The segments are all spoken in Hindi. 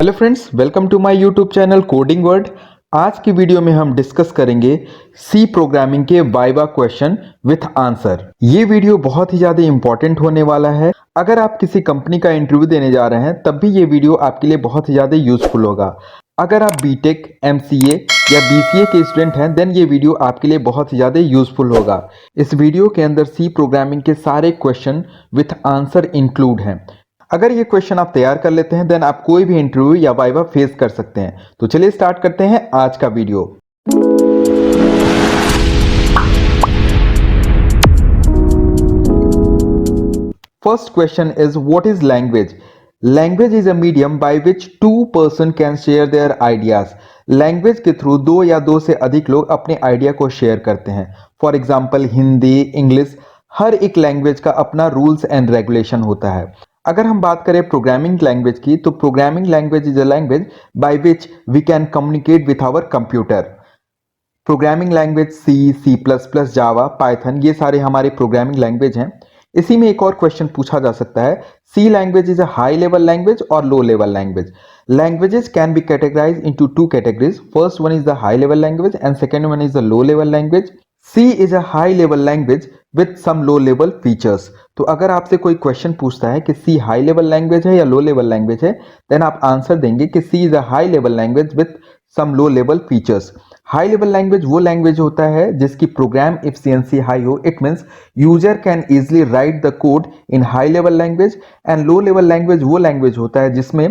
Hello friends, welcome to my YouTube channel coding word. आज की वीडियो में हम डिस्कस करेंगे सी प्रोग्रामिंग के वाइवा क्वेश्चन विथ आंसर। ये वीडियो बहुत ही ज़्यादा इंपॉर्टेंट होने वाला है। अगर आप किसी कंपनी का इंटरव्यू देने जा रहे हैं तब भी ये वीडियो आपके लिए बहुत ही ज़्यादा यूजफुल होगा। अगर आप बीटेक, एमसीए या बीसीए के स्टूडेंट हैं देन ये वीडियो आपके लिए बहुत ही ज़्यादा यूजफुल होगा। इस वीडियो के अंदर सी प्रोग्रामिंग के सारे क्वेश्चन विथ आंसर इंक्लूड हैं। अगर ये क्वेश्चन आप तैयार कर लेते हैं देन आप कोई भी इंटरव्यू या वाइवा फेस कर सकते हैं। तो चलिए स्टार्ट करते हैं आज का video. First question is what is language? Language is a medium by which two person can share their ideas. Language के थ्रू दो या दो से अधिक लोग अपने आइडिया को शेयर करते हैं। फॉर एग्जाम्पल हिंदी, इंग्लिश, हर एक लैंग्वेज का अपना रूल्स एंड रेगुलेशन होता है। अगर हम बात करें प्रोग्रामिंग लैंग्वेज की तो programming language is a language by which we can communicate with our computer. Programming language C, C plus plus, Java, Python, ये सारे हमारे प्रोग्रामिंग लैंग्वेज हैं। इसी में एक और क्वेश्चन पूछा जा सकता है, C language is a high level language और low level language. Languages can be categorize into two categories. First one is the high level language and second one is the low level language. C is a high level language with some low level features. तो अगर आपसे कोई क्वेश्चन पूछता है कि सी हाई लेवल लैंग्वेज है या लो लेवल लैंग्वेज है देन आप आंसर देंगे कि C is a high level language with some low level features. High level language वो लैंग्वेज होता है जिसकी प्रोग्राम एफिशिएंसी हाई हो। It means user can easily write the code in high level language. And low level language वो लैंग्वेज होता है जिसमें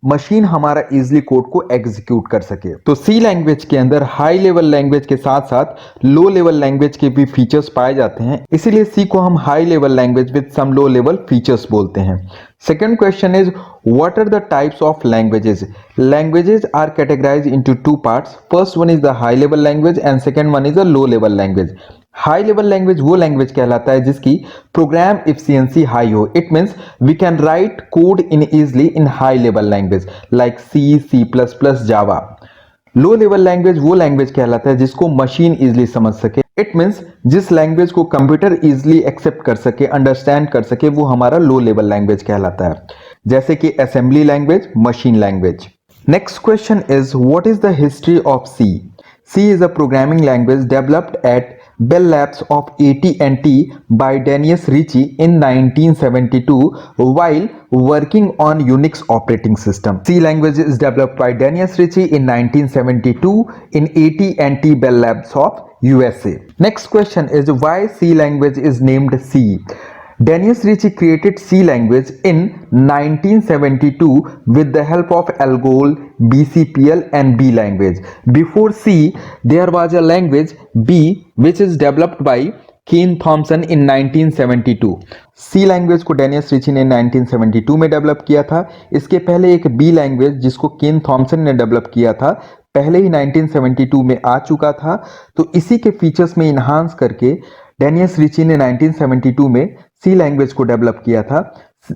मशीन हमारा इजीली कोड को एग्जीक्यूट कर सके। तो सी लैंग्वेज के अंदर हाई लेवल लैंग्वेज के साथ साथ लो लेवल लैंग्वेज के भी फीचर्स पाए जाते हैं, इसीलिए सी को हम high level language with some low level features बोलते हैं। Second question is what are the types of languages? Languages are categorized into two parts. First one is the high level language and second one is the low level language. High level language वो लैंग्वेज कहलाता है जिसकी प्रोग्राम एफिशिएंसी हाई हो। It means we can write code in easily in high level language like C, C plus plus, Java. Low level language वो लैंग्वेज कहलाता है जिसको मशीन इजली समझ सके। इट मींस जिस लैंग्वेज को कंप्यूटर इजली एक्सेप्ट कर सके, अंडरस्टैंड कर सके, वो हमारा लो लेवल लैंग्वेज कहलाता है, जैसे कि assembly language, machine language. Next question is what is the history of C? C is a programming language developed at Bell Labs of AT&T by Dennis Ritchie in 1972 while working on Unix operating system. C language is developed by Dennis Ritchie in 1972 in AT&T Bell Labs of USA. Next question is why C language is named C? Dennis Ritchie created C language in 1972 with the help of Algol, BCPL and B language. Before C, there was a language B which is developed by Ken Thompson in 1972. C language को डेनियस रिची ने 1972 में डेवलप किया था। इसके पहले एक B लैंग्वेज जिसको केन थॉमसन ने डेवलप किया था पहले ही 1972 में आ चुका था। तो इसी के फीचर्स में इन्हांस करके डेनियस रिची ने 1972 में सी लैंग्वेज को डेवलप किया था।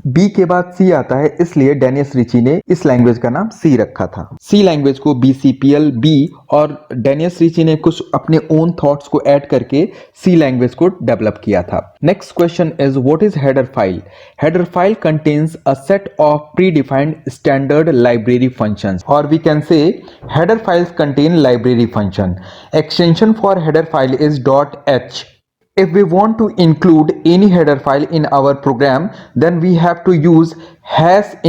बी के बाद सी आता है इसलिए डेनियस रिची ने इस लैंग्वेज का नाम सी रखा था। सी लैंग्वेज को BCPL, B और डेनियस रिची ने कुछ अपने ओन थॉट्स को ऐड करके सी लैंग्वेज को डेवलप किया था। Next question is what is header file? Header file contains a set of predefined standard library functions और we can say header files contain library function. Extension for header file is .h. If we want to include any header file in our program, then we have to use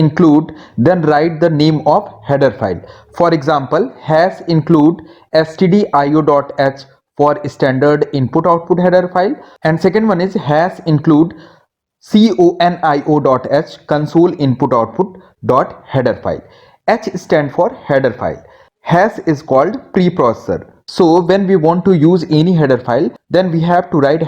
#include, then write the name of header file. For example, #include stdio.h for standard input output header file, and second one is #include conio.h console input output dot header file. H stand for header file. Hash is called preprocessor. So when we want to use any header file, then we have to write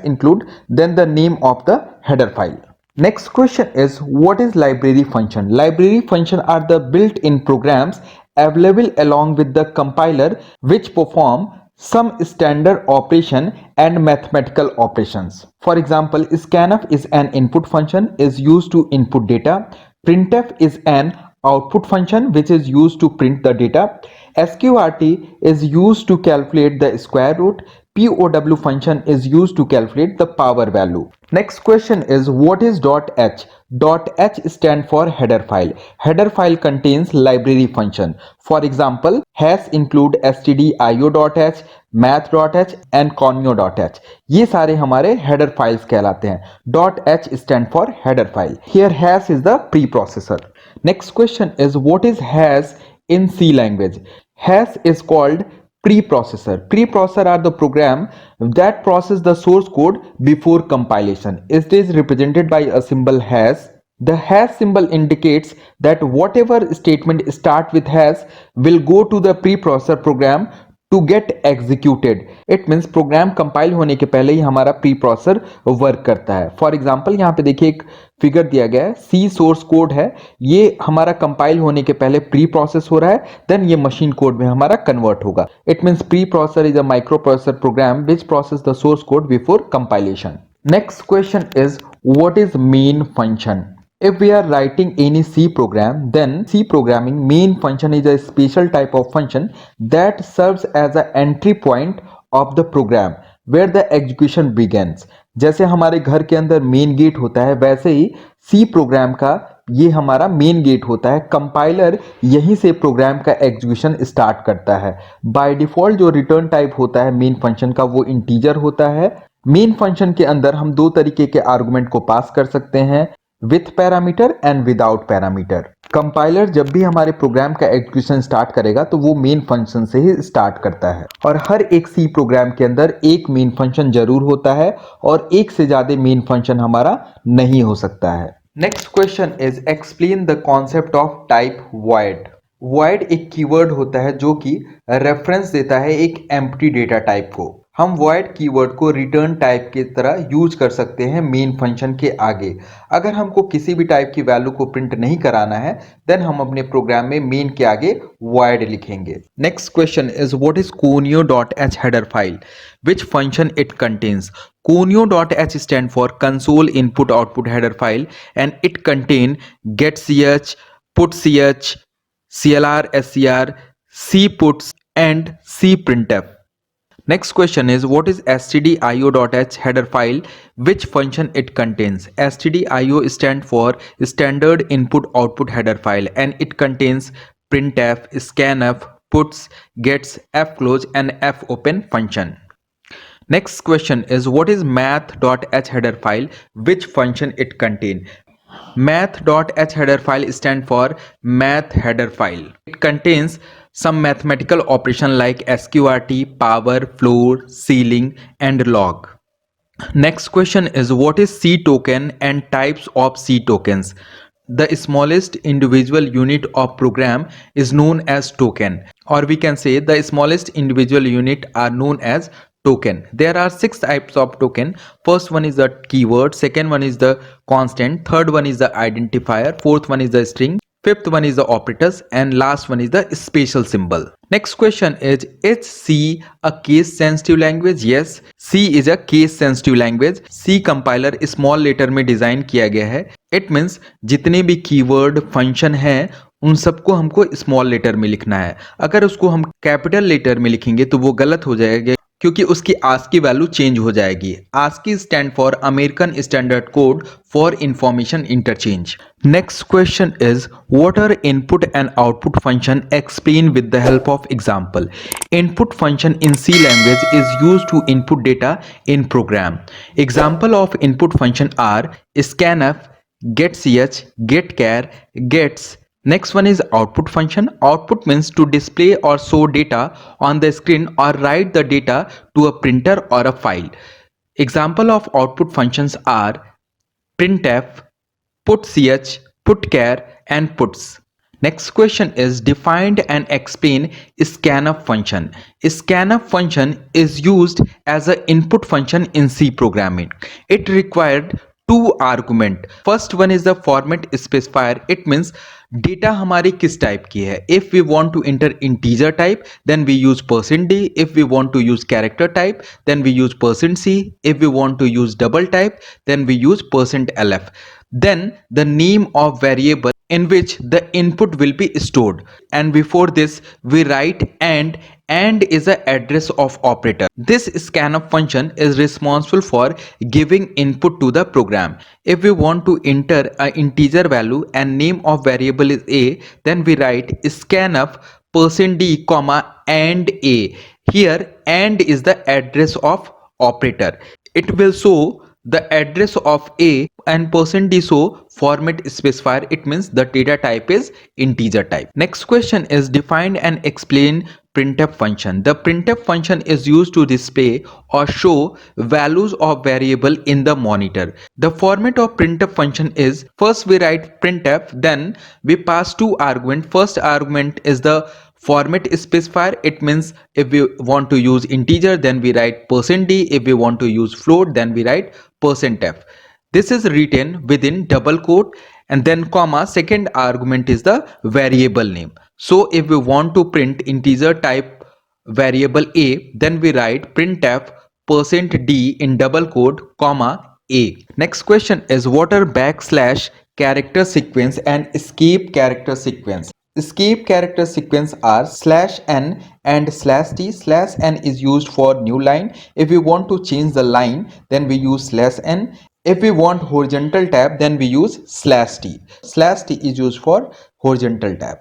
#include then the name of the header file. Next question is what is library function? Library function are the built-in programs available along with the compiler which perform some standard operation and mathematical operations. For example, scanf is an input function is used to input data. Printf is an output function which is used to print the data. SQRT is used to calculate the square root. POW function is used to calculate the power value. Next question is what is .h? .h stand for header file. Header file contains library function. For example, has include stdio.h, math.h and conio.h. ये सारे हमारे header files कहलाते हैं. .h stand for header file. Here hash is the preprocessor. Next question is what is hash in C language? Hash is called preprocessor. Preprocessor are the program that process the source code before compilation. It is represented by a symbol hash. The hash symbol indicates that whatever statement start with hash will go to the preprocessor program to get executed. It means program compile होने के पहले ही हमारा प्री प्रोसेसर वर्क करता है. फॉर एग्जांपल यहाँ पे देखिए एक फिगर दिया गया है, सी सोर्स कोड है, ये हमारा कंपाइल होने के पहले प्री प्रोसेस हो रहा है, देन ये मशीन कोड में हमारा कन्वर्ट होगा. It means preprocessor is a microprocessor program which process the source code before compilation. Next question is what is main function? If we are writing any C program, then C programming main function is a special type of function that serves as an entry point of the program where the execution begins. जैसे हमारे घर के अंदर मेन गेट होता है, वैसे ही C प्रोग्राम का ये हमारा मेन गेट होता है. कंपाइलर यहीं से प्रोग्राम का एग्जीक्यूशन स्टार्ट करता है. बाय डिफॉल्ट जो रिटर्न टाइप होता है मेन फंक्शन का वो इंटीजर होता है. मेन फंक्शन के अंदर हम दो तरीके के आर्गुमेंट को पास कर सकते हैं, with parameter and without parameter. Compiler जब भी हमारे प्रोग्राम का एग्जीक्यूशन स्टार्ट करेगा तो वो मेन फंक्शन से ही स्टार्ट करता है. और हर एक सी प्रोग्राम के अंदर एक मेन फंक्शन जरूर होता है और एक से ज्यादा मेन फंक्शन हमारा नहीं हो सकता है. Next question is explain the concept of type void. Void एक कीवर्ड होता है जो कि रेफरेंस देता है एक एम्प्टी डेटा टाइप को. हम वॉइड कीवर्ड को रिटर्न टाइप की तरह यूज कर सकते हैं मेन फंक्शन के आगे. अगर हमको किसी भी टाइप की वैल्यू को प्रिंट नहीं कराना है देन हम अपने प्रोग्राम में मेन के आगे वॉइड लिखेंगे. Next question is what is conio.h header file, which function it contains? conio.h stand for console input output header file and it contain getch, putch, clr, scr, cputs and cprintf. Next question is what is stdio.h header file, which function it contains? stdio stand for standard input output header file and it contains printf, scanf, puts, gets, fclose and fopen function. Next question is what is math.h header file, which function it contain? Math.h header file stand for math header file. It contains some mathematical operation like sqrt, power, floor, ceiling and log. Next question is what is C token and types of C tokens? The smallest individual unit of program is known as token, or we can say the smallest individual unit are known as token. There are 6 types of token. First one is the keyword, second one is the constant, third one is the identifier, fourth one is the string, fifth one is the operators and last one is the special symbol. Next question is C a case sensitive language? Yes, C is a case sensitive language. C compiler small letter में डिजाइन किया गया है. It means जितने भी कीवर्ड फंक्शन हैं उन सबको हमको स्मॉल लेटर में लिखना है. अगर उसको हम कैपिटल लेटर में लिखेंगे तो वो गलत हो जाएगा क्योंकि उसकी ASCII वैल्यू चेंज हो जाएगी. ASCII stand for American standard code for information interchange. Next question is what are input and output function, explain with the help of example. Input function in C language is used to input data in program. Example of input function are scanf, getch, getchar, gets. Next one is output function. Output means to display or show data on the screen or write the data to a printer or a file. Example of output functions are printf, putch, putchar and puts. Next question is defined and explain scanf function. Scanf function is used as an input function in C programming. It required 2 argument. First one is the format specifier. It means data हमारी किस टाइप की है. If we want to enter integer type then we use %d. If we want to use character type then we use %c. If we want to use double type then we use %lf. then the name of variable in which the input will be stored, and before this we write and is the address of operator. This scanf function is responsible for giving input to the program. If we want to enter an integer value and name of variable is a, then we write scanf %d comma and a. Here and is the address of operator. It will show the address of a, and %d show format specifier. It means the data type is integer type. Next question is define and explain printf function. The printf function is used to display or show values of variable in the monitor. The format of printf function is, first we write printf, then we pass two arguments. First argument is the format specifier. It means if we want to use integer, then we write %d. If we want to use float, then we write %f. This is written within double quote, and then comma, second argument is the variable name. So if we want to print integer type variable a, then we write printf %d in double quote comma a. Next question is what are backslash character sequence and escape character sequence? Escape character sequence are /n and /t. /n is used for new line. If we want to change the line, then we use /n. If we want horizontal tab, then we use /t. /t is used for horizontal tab.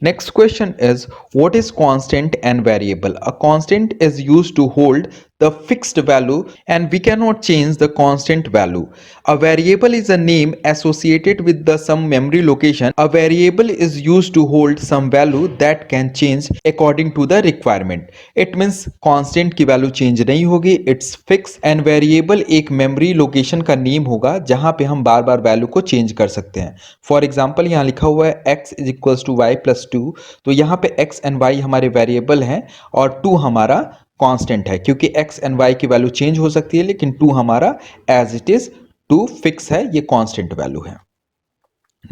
Next question is what is constant and variable? A constant is used to hold the fixed value and we cannot change the constant value. A variable is a name associated with the some memory location. A variable is used to hold some value that can change according to the requirement. It means constant की value change नहीं होगी, it's fixed, and variable एक memory location का name होगा जहां पे हम बार बार value को change कर सकते हैं. For example यहाँ लिखा हुआ है x is equals to y plus 2, तो यहाँ पे x and y हमारे वेरिएबल हैं और 2 हमारा कांस्टेंट है, क्योंकि x एंड y की वैल्यू चेंज हो सकती है, लेकिन 2 हमारा एज इट इज 2 फिक्स है, ये कांस्टेंट वैल्यू है.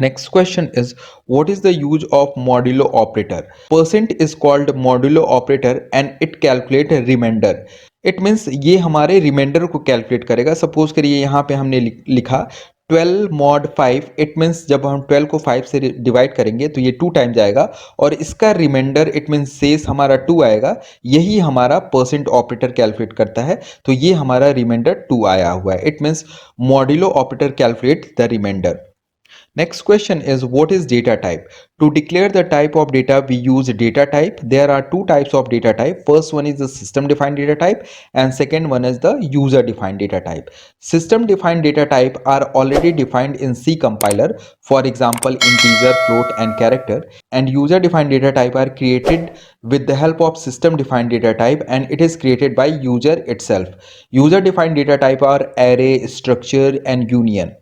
Next question is what is the use of modulo operator? Percent is called modulo operator and it calculate remainder. It means ये हमारे रिमाइंडर को कैलकुलेट करेगा. सपोज करिए यहाँ पे हमने लिखा 12 mod 5. इट मीन्स जब हम 12 को 5 से डिवाइड करेंगे तो ये 2 टाइम जाएगा और इसका रिमाइंडर इट मीन्स शेष हमारा 2 आएगा. यही हमारा परसेंट ऑपरेटर कैलकुलेट करता है, तो ये हमारा रिमाइंडर 2 आया हुआ है. It means modulo operator calculate the remainder. Next question is what is data type? To declare the type of data we use data type. There are two types of data type. First one is the system defined data type and second one is the user defined data type. System defined data type are already defined in C compiler, for example integer, float and character, and user defined data type are created with the help of system defined data type and it is created by user itself. User defined data type are array, structure and union.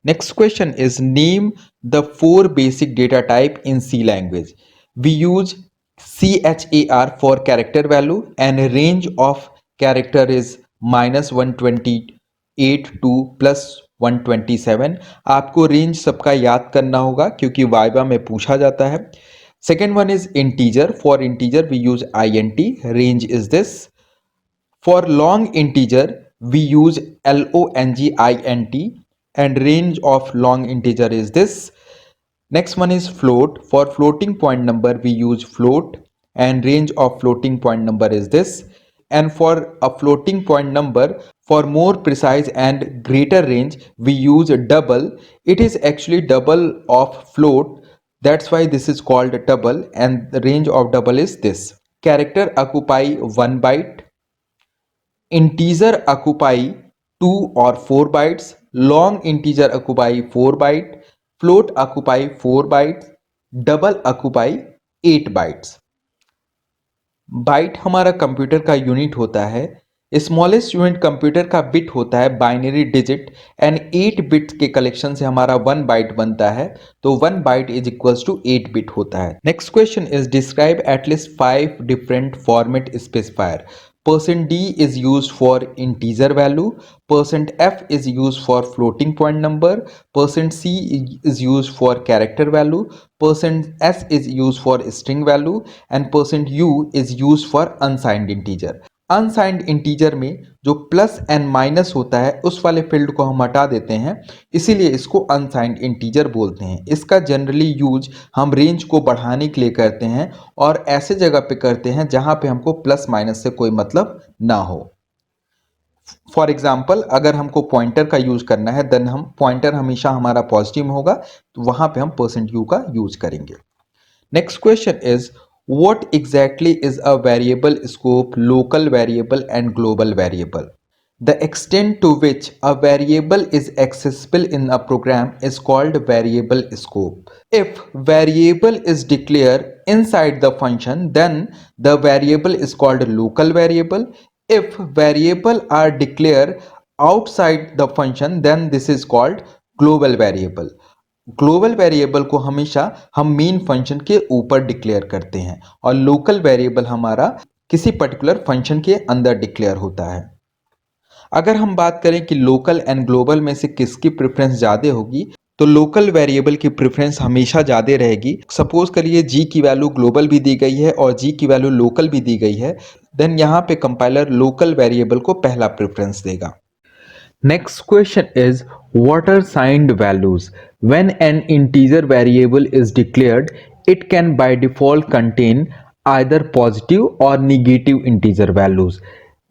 Next question is name the 4 basic data type in C language. We use char for character value and range of character is -128 to +127. आपको रेंज सबका याद करना होगा क्योंकि वाइवा में पूछा जाता है. Second one is integer. For integer we use int. Range is this. For long integer we use longint and range of long integer is this. Next one is float. For floating point number we use float and range of floating point number is this. And for a floating point number, for more precise and greater range we use double. It is actually double of float, that's why this is called double, and the range of double is this. Character occupy 1 byte, integer occupy 2 or 4 bytes, long integer occupy 4 byte, float occupy 4 bytes, double occupy 8 bytes. Byte हमारा कंप्यूटर का यूनिट होता है. स्मॉलेस्ट यूनिट कंप्यूटर का बिट होता है बाइनरी डिजिट एंड 8 बिट के कलेक्शन से हमारा 1 बाइट बनता है, तो 1 byte is equals to 8 bit होता है. Next question is describe at least 5 different format specifier. %d is used for integer value, %f is used for floating point number, %c is used for character value, %s is used for string value, and %u is used for unsigned integer. Unsigned integer में जो प्लस एंड माइनस होता है उस वाले फील्ड को हम हटा देते हैं, इसीलिए इसको अनसाइंड इंटीजर बोलते हैं। इसका जनरली यूज हम रेंज को बढ़ाने के लिए करते हैं और ऐसे जगह पे करते हैं जहां पे हमको प्लस माइनस से कोई मतलब ना हो। फॉर एग्जाम्पल, अगर हमको पॉइंटर का यूज करना है देन हम पॉइंटर हमेशा हमारा पॉजिटिव होगा, तो वहां पे हम %u का यूज करेंगे। Next question is, what exactly is a variable scope, local variable and global variable? The extent to which a variable is accessible in a program is called variable scope. If variable is declared inside the function, then the variable is called local variable. If variable are declared outside the function, then this is called global variable. Global variable को हमेशा हम मेन फंक्शन के ऊपर डिक्लेयर करते हैं और लोकल वेरिएबल हमारा किसी पर्टिकुलर फंक्शन के अंदर डिक्लेयर होता है। अगर हम बात करें कि लोकल एंड ग्लोबल में से किसकी प्रेफरेंस ज़्यादा होगी, तो लोकल वेरिएबल की प्रेफरेंस हमेशा ज़्यादा रहेगी। सपोज करिए जी की वैल्यू ग्लोबल भी दी गई है और जी की वैल्यू लोकल भी दी गई है, देन यहाँ पे कंपाइलर लोकल वेरिएबल को पहला प्रेफरेंस देगा। Next question is, what are signed values? When an integer variable is declared, it can by default contain either positive or negative integer values.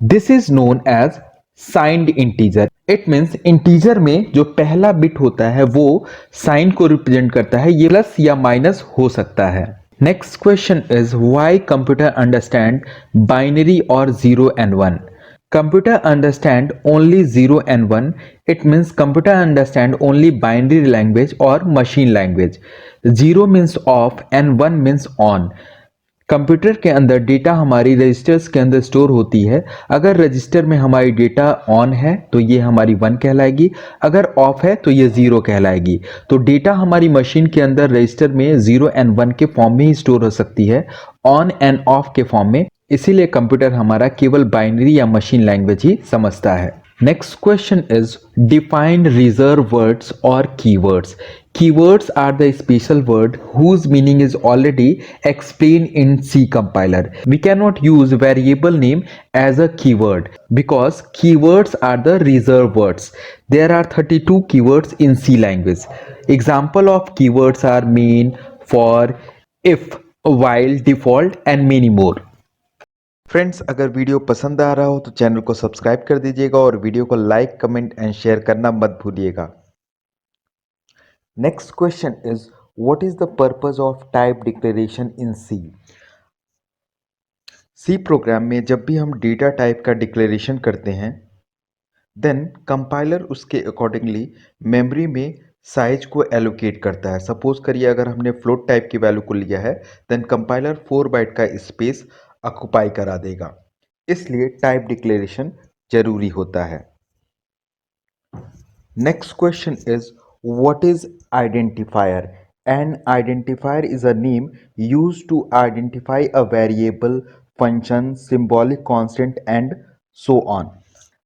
This is known as signed integer. It means integer में जो पहला बिट होता है वो साइन को रिप्रेजेंट करता है, ये प्लस या माइनस हो सकता है। Next question is, why computer understand binary or 0 and 1? Computer understand only 0 and 1. It means computer understand only binary language or machine language. 0 means off and 1 means on. Computer के अंदर डेटा हमारी रजिस्टर्स के अंदर स्टोर होती है। अगर रजिस्टर में हमारी डेटा ऑन है तो ये हमारी 1 कहलाएगी, अगर ऑफ है तो ये 0 कहलाएगी। तो डेटा हमारी मशीन के अंदर रजिस्टर में 0 एंड 1 के फॉर्म में ही स्टोर हो सकती है, ऑन एंड ऑफ के फॉर्म में। इसीलिए कंप्यूटर हमारा केवल बाइनरी या मशीन लैंग्वेज ही समझता है। Next question is, define reserve words or keywords. Keywords are the special word whose meaning is already explained in C compiler. We cannot use variable name as a keyword because keywords are the reserve words. There are 32 keywords in C language. Example of keywords are main, for, if, while, default and many more. Friends, अगर वीडियो पसंद आ रहा हो तो चैनल को सब्सक्राइब कर दीजिएगा और वीडियो को लाइक, कमेंट एंड शेयर करना मत भूलिएगा। Next question is, what is the purpose of type declaration in C? C program में जब भी हम डेटा टाइप का डिक्लेरेशन करते हैं देन कंपाइलर उसके अकॉर्डिंगली मेमोरी में साइज को एलोकेट करता है। सपोज करिए अगर हमने फ्लोट टाइप की वैल्यू को लिया है देन कंपाइलर 4 बाइट का स्पेस ऑक्युपाई करा देगा, इसलिए टाइप डिक्लेरेशन जरूरी होता है। Next question is, what is identifier? An identifier is a name used to identify a variable, function, symbolic constant and so on.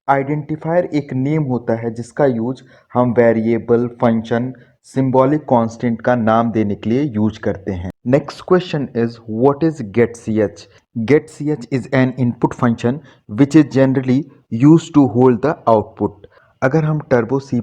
Identifier एक नेम होता है जिसका यूज हम वेरिएबल, फंक्शन, सिंबॉलिक कांस्टेंट का नाम देने के लिए यूज करते हैं। Next question is, what is getch? getch is an input function which is generally use to hold the output. अगर हम टर्बो C++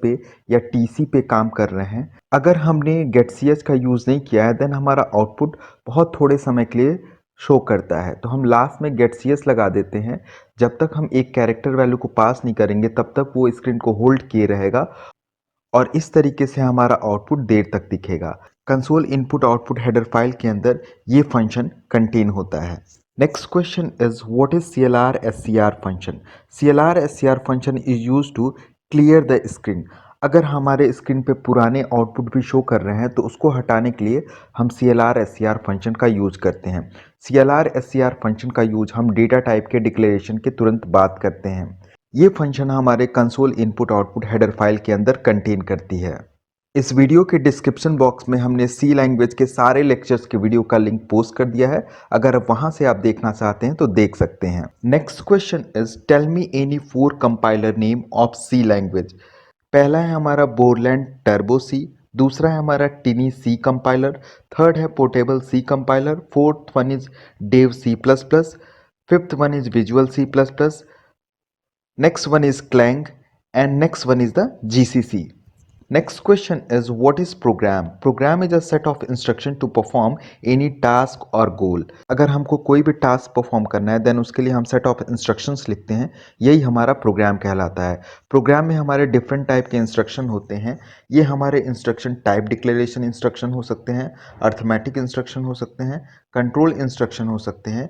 पे या TC पे काम कर रहे हैं, अगर हमने getch का यूज नहीं किया है देन हमारा आउटपुट बहुत थोड़े समय के लिए शो करता है, तो हम लास्ट में getch लगा देते हैं। जब तक हम एक कैरेक्टर वैल्यू को पास नहीं करेंगे तब तक वो स्क्रीन को होल्ड किए रहेगा और इस तरीके से हमारा आउटपुट देर तक दिखेगा। Console input output header file के अंदर ये फंक्शन कंटेन होता है। Next question is, what is CLR SCR function? CLR SCR function is use to clear the screen. अगर हमारे स्क्रीन पे पुराने आउटपुट भी शो कर रहे हैं तो उसको हटाने के लिए हम CLR SCR फंक्शन का यूज करते हैं। CLR SCR फंक्शन का यूज हम डेटा टाइप के डिक्लेरेशन के तुरंत बाद करते हैं। ये फंक्शन हमारे console input output header file के अंदर कंटेन करती है। इस वीडियो के डिस्क्रिप्शन बॉक्स में हमने सी लैंग्वेज के सारे लेक्चर्स के वीडियो का लिंक पोस्ट कर दिया है, अगर वहां से आप देखना चाहते हैं तो देख सकते हैं। Next question is, tell me any 4 compiler name of C language. पहला है हमारा बोरलैंड टर्बो सी, दूसरा है हमारा टिनी सी कंपाइलर, थर्ड है portable C compiler, fourth one is Dev C++, Fifth one is Visual C++. Next one is Clang, and next one is the GCC. Next question is what is program? Program is a set of instruction to perform any task or goal. अगर हमको कोई भी टास्क परफॉर्म करना है देन उसके लिए हम सेट ऑफ इंस्ट्रक्शंस लिखते हैं, यही हमारा प्रोग्राम कहलाता है। प्रोग्राम में हमारे डिफरेंट टाइप के इंस्ट्रक्शन होते हैं। ये हमारे इंस्ट्रक्शन टाइप डिक्लेरेशन इंस्ट्रक्शन हो सकते हैं, अर्थमेटिक इंस्ट्रक्शन हो सकते हैं, कंट्रोल इंस्ट्रक्शन हो सकते हैं।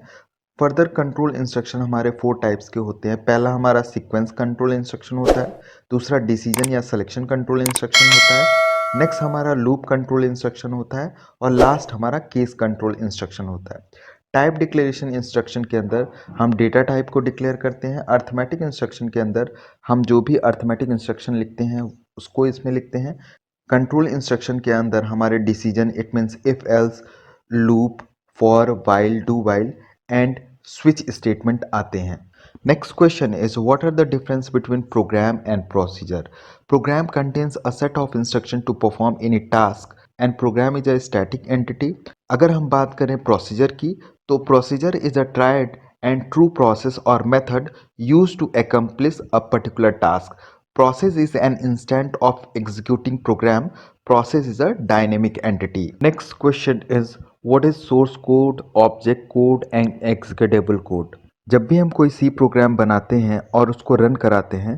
फर्दर कंट्रोल इंस्ट्रक्शन हमारे 4 टाइप्स के होते हैं। पहला हमारा सीक्वेंस कंट्रोल इंस्ट्रक्शन होता है, दूसरा डिसीजन या सिलेक्शन कंट्रोल इंस्ट्रक्शन होता है, नेक्स्ट हमारा लूप कंट्रोल इंस्ट्रक्शन होता है और लास्ट हमारा केस कंट्रोल इंस्ट्रक्शन होता है। टाइप डिक्लेरेशन इंस्ट्रक्शन के अंदर हम डेटा टाइप को डिक्लेयर करते हैं। अर्थमेटिक इंस्ट्रक्शन के अंदर हम जो भी अर्थमेटिक इंस्ट्रक्शन लिखते हैं उसको इसमें लिखते हैं। कंट्रोल इंस्ट्रक्शन के अंदर हमारे decision, it means if else, loop, for, while, do while and switch statement आते हैं। Next question is what are the difference between program and procedure? Program contains a set of instruction to perform any task and program is a static entity. अगर हम बात करें प्रोसीजर की तो procedure is a tried and true process और method used to accomplish a particular task. Process is an instant of executing program. Process is a dynamic entity. Next question is what is source code, object code and executable code? जब भी हम कोई सी प्रोग्राम बनाते हैं और उसको रन कराते हैं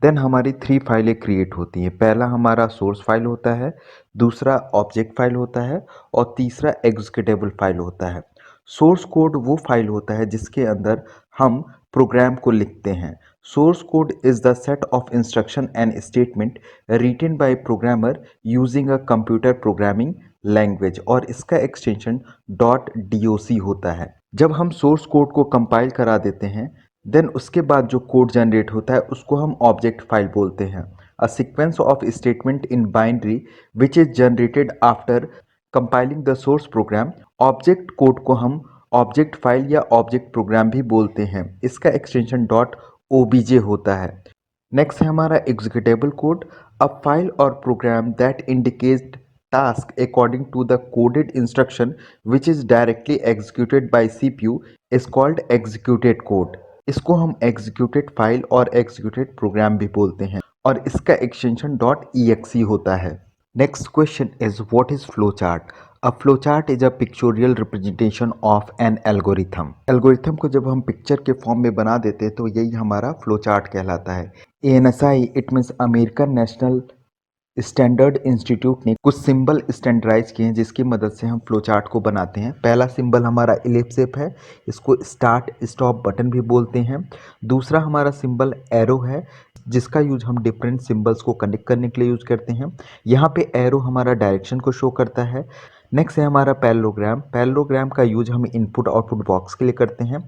देन हमारी 3 फाइलें क्रिएट होती हैं। पहला हमारा सोर्स फाइल होता है, दूसरा ऑब्जेक्ट फाइल होता है और तीसरा एग्जीक्यूटेबल फाइल होता है। सोर्स कोड वो फाइल होता है जिसके अंदर हम प्रोग्राम को लिखते हैं। Source code is the set of instruction and statement written by programmer using a computer programming language और इसका एक्सटेंशन .doc होता है। जब हम सोर्स कोड को कंपाइल करा देते हैं देन उसके बाद जो कोड जनरेट होता है उसको हम ऑब्जेक्ट फाइल बोलते हैं। A sequence of statement in binary which is generated after compiling the source program. Object code को हम ऑब्जेक्ट फाइल या ऑब्जेक्ट प्रोग्राम भी बोलते हैं। इसका एक्सटेंशन .obj होता है। नेक्स्ट है हमारा एग्जीक्यूटेबल कोड, अ फाइल और program that indicate task according to the coded instruction which is directly executed by CPU is called executed code. इसको हम executed file और executed program भी बोलते हैं और इसका एक्सटेंशन .exe होता है। Next question is what is flowchart? A flowchart is a pictorial representation of an algorithm. Algorithm को जब हम पिक्चर के फॉर्म में बना देते हैं तो यही हमारा flowchart कहलाता है। ANSI it means American National standard institute ने कुछ सिंबल स्टैंडर्डाइज किए हैं जिसकी मदद से हम फ्लो चार्ट को बनाते हैं। पहला सिंबल हमारा इलिप्स शेप है, इसको स्टार्ट स्टॉप बटन भी बोलते हैं। दूसरा हमारा सिंबल एरो है जिसका यूज हम डिफरेंट सिंबल्स को कनेक्ट करने के लिए यूज करते हैं। यहाँ पे एरो हमारा डायरेक्शन को शो करता है। नेक्स्ट है हमारा पैरेललोग्राम। पैरेललोग्राम का यूज हम इनपुट आउटपुट बॉक्स के लिए करते हैं।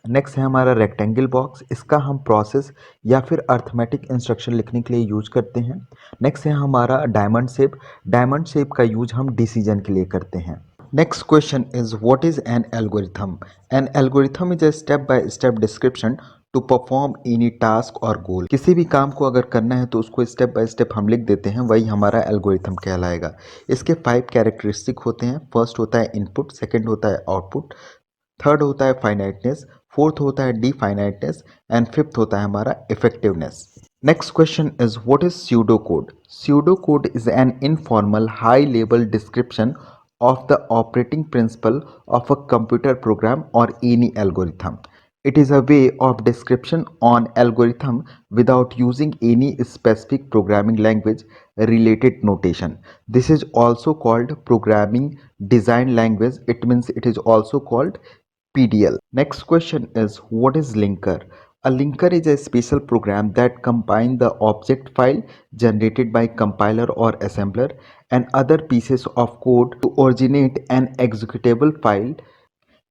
नेक्स्ट है हमारा रेक्टेंगल बॉक्स, इसका हम प्रोसेस या फिर अर्थमेटिक इंस्ट्रक्शन लिखने के लिए यूज करते हैं। नेक्स्ट है हमारा डायमंड शेप। डायमंड शेप का यूज हम डिसीजन के लिए करते हैं। Next question is what is an algorithm? An algorithm is a step by step description to perform any task और गोल। किसी भी काम को अगर करना है तो उसको स्टेप बाय स्टेप हम लिख देते हैं, वही हमारा एल्गोरिथम कहलाएगा। इसके 5 कैरेक्टरिस्टिक होते हैं। फर्स्ट होता है इनपुट, सेकंड होता है आउटपुट, थर्ड होता है फाइनाइटनेस, फोर्थ होता है डिफाइनाइटनेस एंड फिफ्थ होता है हमारा effectiveness. Next question is what is pseudo code? Pseudo code is an informal high level description of the operating principle of a computer program or any algorithm. It is a way of description on algorithm without using any specific programming language related notation. This is also called programming design language. It means it is also called PDL. Next question is what is linker? A linker is a special program that combines the object file generated by compiler or assembler and other pieces of code to originate an executable file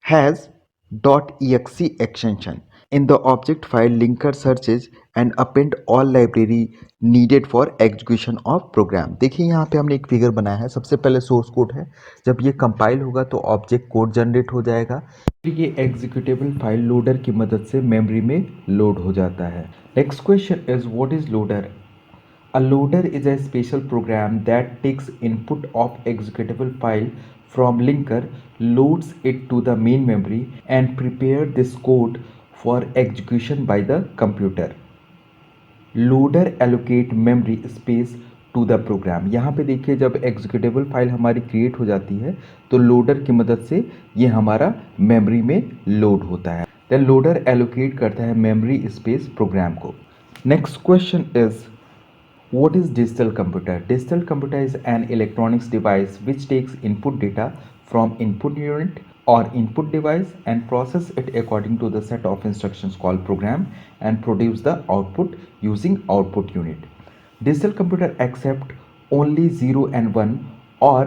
has .exe extension. In the object file, linker searches and append all library needed for execution of program. देखिए यहाँ पे हमने एक फिगर बनाया है। सबसे पहले सोर्स कोड है, जब ये कंपाइल होगा तो ऑब्जेक्ट कोड जनरेट हो जाएगा, फिर ये एग्जीक्यूटेबल फाइल लोडर की मदद से मेमोरी में लोड हो जाता है। Next question is what is loader? A loader is a special program that takes input of executable file from linker loads it to the main memory and prepare this code for execution by the computer. Loader allocate memory space to the program. यहाँ पे देखिए जब एग्जीक्यूटेबल फाइल हमारी क्रिएट हो जाती है तो लोडर की मदद से ये हमारा मेमोरी में लोड होता है। देन लोडर एलोकेट करता है मेमोरी स्पेस प्रोग्राम को। Next question is what is digital computer? Digital computer is an electronics device which takes input data from input unit or input device and process it according to the set of instructions called program and produce the output using output unit. Digital computer accept only 0 and 1 or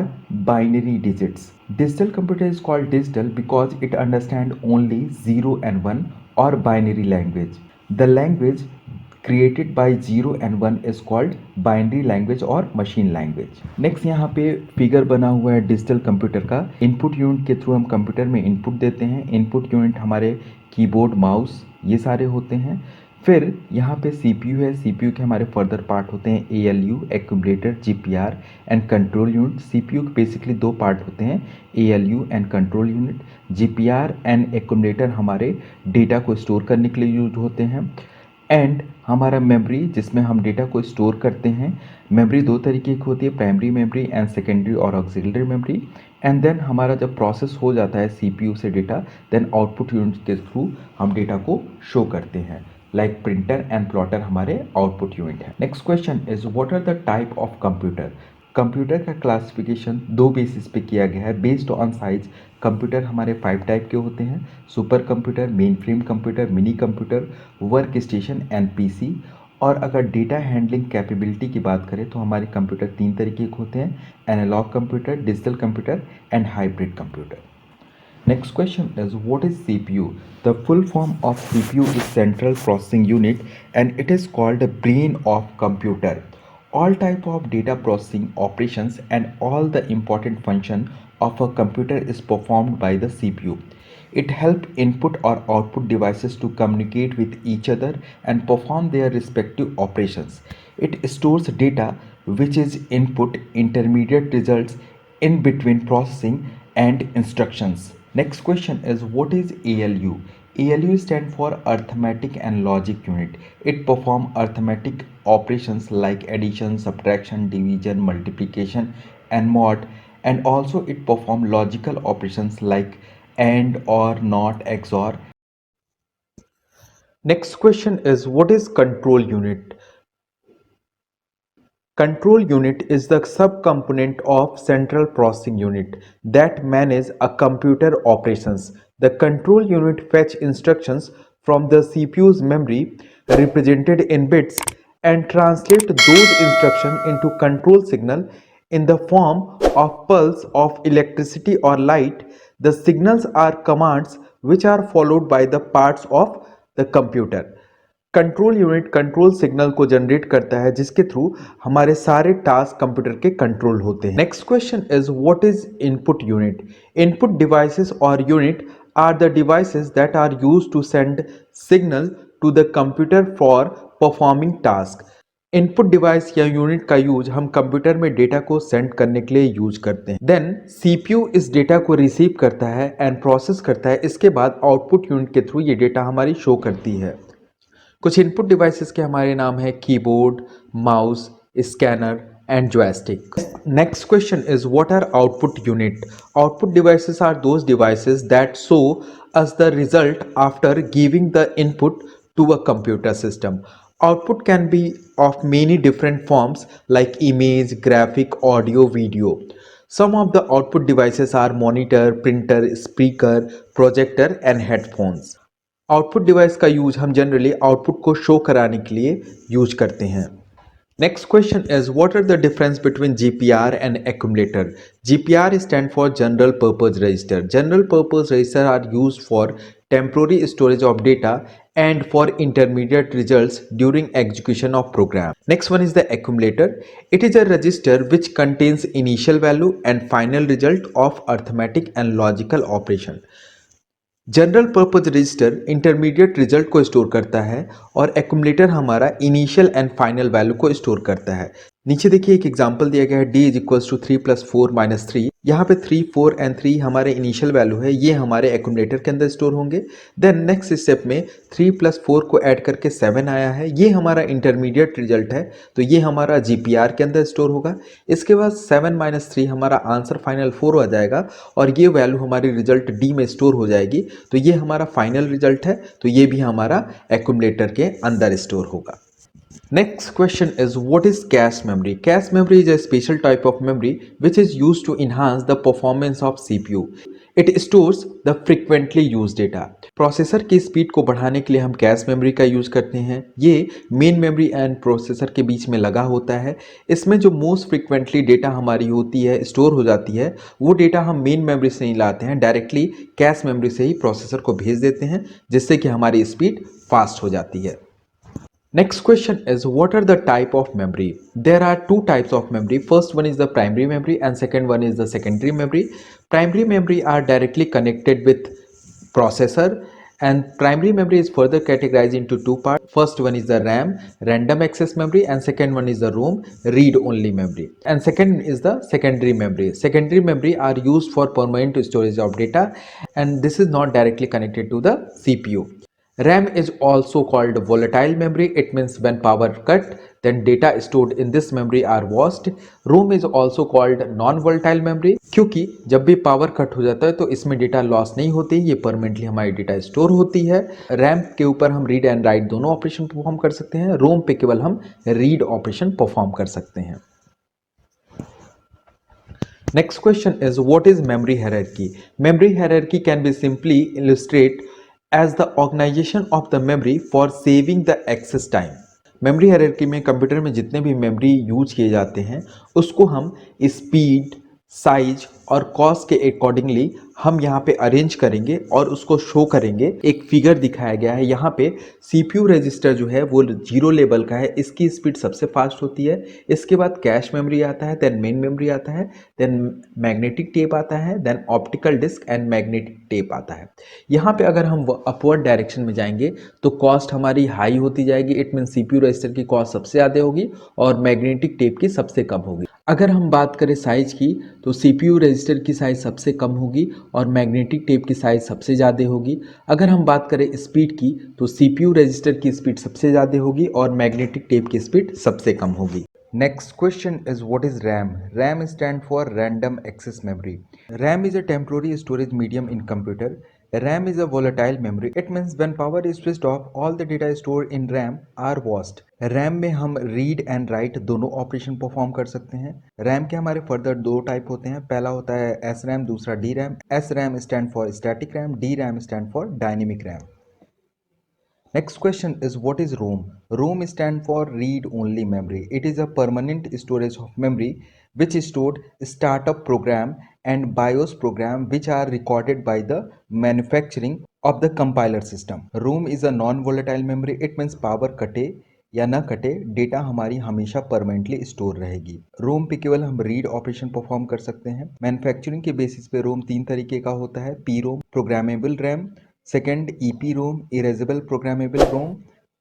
binary digits. Digital computer is called digital because it understands only 0 and 1 or binary language. The language created by 0 and 1 is called binary language और machine language. नेक्स्ट यहाँ पे फिगर बना हुआ है डिजिटल कंप्यूटर का। इनपुट यूनिट के थ्रू हम कंप्यूटर में इनपुट देते हैं। इनपुट यूनिट हमारे कीबोर्ड, माउस ये सारे होते हैं। फिर यहाँ पे सीपीयू है। सीपीयू के हमारे फर्दर पार्ट होते हैं ALU, accumulator, GPR and control unit. CPU के बेसिकली दो पार्ट होते हैं, ALU and control unit. GPR and accumulator हमारे डेटा को स्टोर करने के लिए यूज होते हैं। एंड हमारा मेमोरी जिसमें हम डेटा को स्टोर करते हैं। मेमोरी दो तरीके की होती है, प्राइमरी मेमोरी एंड सेकेंडरी और ऑक्सिलरी मेमोरी। एंड देन हमारा जब प्रोसेस हो जाता है सीपीयू से डेटा, देन आउटपुट यूनिट के थ्रू हम डेटा को शो करते हैं। लाइक प्रिंटर एंड प्लॉटर हमारे आउटपुट यूनिट है। Next question is what are the type of computer? Computer का क्लासिफिकेशन दो बेसिस पे किया गया है बेस्ड ऑन साइज। कंप्यूटर हमारे 5 टाइप के होते हैं, super computer, main frame computer, mini computer, work station and PC. और अगर डेटा हैंडलिंग कैपेबिलिटी की बात करें तो हमारे कंप्यूटर 3 तरीके के होते हैं, analogue computer, digital computer and hybrid computer. Next question is what is CPU? The full form of CPU is Central Processing Unit and it is called the brain of computer. All type of data processing operations and all the important function of a computer is performed by the CPU. It helps input or output devices to communicate with each other and perform their respective operations. It stores data which is input, intermediate results in between processing and instructions. Next question is what is ALU? ALU stands for Arithmetic and Logic Unit. It performs arithmetic operations like addition, subtraction, division, multiplication and mod, and also it performs logical operations like AND, OR, NOT, XOR. Next question is what is control unit? Control unit is the subcomponent of central processing unit that manage a computer operations. The control unit fetch instructions from the CPU's memory represented in bits and translate those instructions into control signal in the form of pulse of electricity or light. The signals are commands which are followed by the parts of the computer. Control unit control signal को जनरेट करता है जिसके थ्रू हमारे सारे टास्क कंप्यूटर के कंट्रोल होते हैं। Next question is what is input unit? Input devices और unit are the devices that are used to send signal to the computer for performing task. Input device या यूनिट का यूज हम कंप्यूटर में डेटा को सेंड करने के लिए यूज करते हैं। देन सीपीयू इस डेटा को रिसीव करता है एंड प्रोसेस करता है। इसके बाद आउटपुट यूनिट के थ्रू ये डेटा हमारी शो करती है। कुछ इनपुट डिवाइसेस के हमारे नाम है keyboard, mouse, scanner and joystick. Next question is what are output unit? Output devices are those devices that show us the result after giving the input to a computer system. Output can be of many different forms like image, graphic, audio, video. Some of the output devices are monitor, printer, speaker, projector and headphones. Output device का यूज हम जनरली आउटपुट को शो कराने के लिए यूज करते हैं। Next question is what are the difference between GPR and accumulator? GPR stand for general purpose register. General purpose register are used for temporary storage of data and for intermediate results during execution of program. Next one is the accumulator. It is a register which contains initial value and final result of arithmetic and logical operation. General purpose register intermediate result को स्टोर करता है और एक्यूमुलेटर हमारा इनिशियल एंड फाइनल वैल्यू को स्टोर करता है। नीचे देखिए एक एग्जांपल दिया गया है d is equals to 3 plus 4 minus 3। यहाँ पे 3, 4 एंड 3 हमारे इनिशियल वैल्यू है, ये हमारे एक्यूमुलेटर के अंदर स्टोर होंगे। देन नेक्स्ट स्टेप में 3 प्लस 4 को ऐड करके 7 आया है, ये हमारा इंटरमीडिएट रिजल्ट है, तो ये हमारा GPR के अंदर स्टोर होगा। इसके बाद 7 माइनस 3 हमारा आंसर फाइनल 4 आ जाएगा और ये वैल्यू हमारी रिजल्ट D में स्टोर हो जाएगी, तो ये हमारा फाइनल रिजल्ट है, तो ये भी हमारा एक्यूमुलेटर के अंदर स्टोर होगा। Next question is what is cache memory? Cache memory is a special type of memory which is used to enhance the performance of CPU. It stores the frequently used data. Processor की स्पीड को बढ़ाने के लिए हम कैश मेमोरी का यूज़ करते हैं। ये मेन मेमोरी एंड प्रोसेसर के बीच में लगा होता है। इसमें जो मोस्ट फ्रिक्वेंटली डेटा हमारी होती है, स्टोर हो जाती है, वो डेटा हम मेन मेमोरी से नहीं लाते हैं, डायरेक्टली कैश मेमोरी से ही प्रोसेसर को भेज देते हैं, जिससे कि हमारी स्पीड फास्ट हो जाती है। Next question is what are the type of memory? There are two types of memory. First one is the primary memory and second one is the secondary memory. Primary memory are directly connected with processor, and primary memory is further categorized into two parts. First one is the RAM, random access memory, and second one is the ROM, read only memory. And second is the secondary memory. Secondary memory are used for permanent storage of data, and this is not directly connected to the CPU. RAM is also called volatile memory. It means when power cut, then data stored in this memory are lost. ROM is also called non-volatile memory क्योंकि जब भी पावर कट हो जाता है तो इसमें डेटा लॉस नहीं होती, ये परमानेंटली हमारी डेटा स्टोर होती है। रैम के ऊपर हम रीड एंड राइट दोनों ऑपरेशन परफॉर्म कर सकते हैं, रोम पे केवल हम रीड ऑपरेशन परफॉर्म कर सकते हैं। Next question is what is memory hierarchy? Memory hierarchy can be simply illustrated as the organization of the memory for saving the access time. Memory hierarchy में कंप्यूटर में जितने भी मेमोरी यूज किए जाते हैं उसको हम स्पीड, साइज और कॉस्ट के अकॉर्डिंगली हम यहाँ पे अरेंज करेंगे और उसको शो करेंगे। एक फिगर दिखाया गया है यहाँ पे, सीपीयू रजिस्टर जो है वो 0 लेवल का है, इसकी स्पीड सबसे फास्ट होती है। इसके बाद कैश मेमोरी आता है, देन मेन मेमोरी आता है, देन मैग्नेटिक टेप आता है, then optical disk and magnetic tape आता है। यहाँ पे अगर हम अपवर्ड डायरेक्शन में जाएंगे तो कॉस्ट हमारी हाई होती जाएगी, इट मीन सीपीयू रजिस्टर की कॉस्ट सबसे ज़्यादा होगी और मैग्नेटिक टेप की सबसे कम होगी। अगर हम बात करें साइज की तो सीपीयू रजिस्टर की साइज सबसे कम होगी और मैग्नेटिक टेप की साइज सबसे ज़्यादा होगी। अगर हम बात करें स्पीड की तो सीपीयू रजिस्टर की स्पीड सबसे ज़्यादा होगी और मैग्नेटिक टेप की स्पीड सबसे कम होगी। Next question is what is RAM? RAM stand for random access memory. RAM is a temporary storage medium in computer. RAM is a volatile memory. It means when power is switched off, all the data stored in RAM are lost. RAM में हम read and write दोनों ऑपरेशन परफॉर्म कर सकते हैं। RAM के हमारे फर्दर दो टाइप होते हैं, पहला होता है SRAM, दूसरा DRAM. SRAM stand for static RAM, DRAM stand for dynamic RAM. Next question is what is ROM? ROM stand for read only memory. It is a permanent storage of memory which stored startup program and BIOS program which are recorded by the manufacturing of the compiler system. ROM is a non-volatile memory. It means power कटे या ना कटे डेटा हमारी हमेशा परमानेंटली स्टोर रहेगी। रोम पे केवल हम रीड ऑपरेशन परफॉर्म कर सकते हैं। मैन्युफैक्चरिंग के बेसिस पे रोम तीन तरीके का होता है, P ROM, programmable RAM, second EPROM, erasable programmable ROM,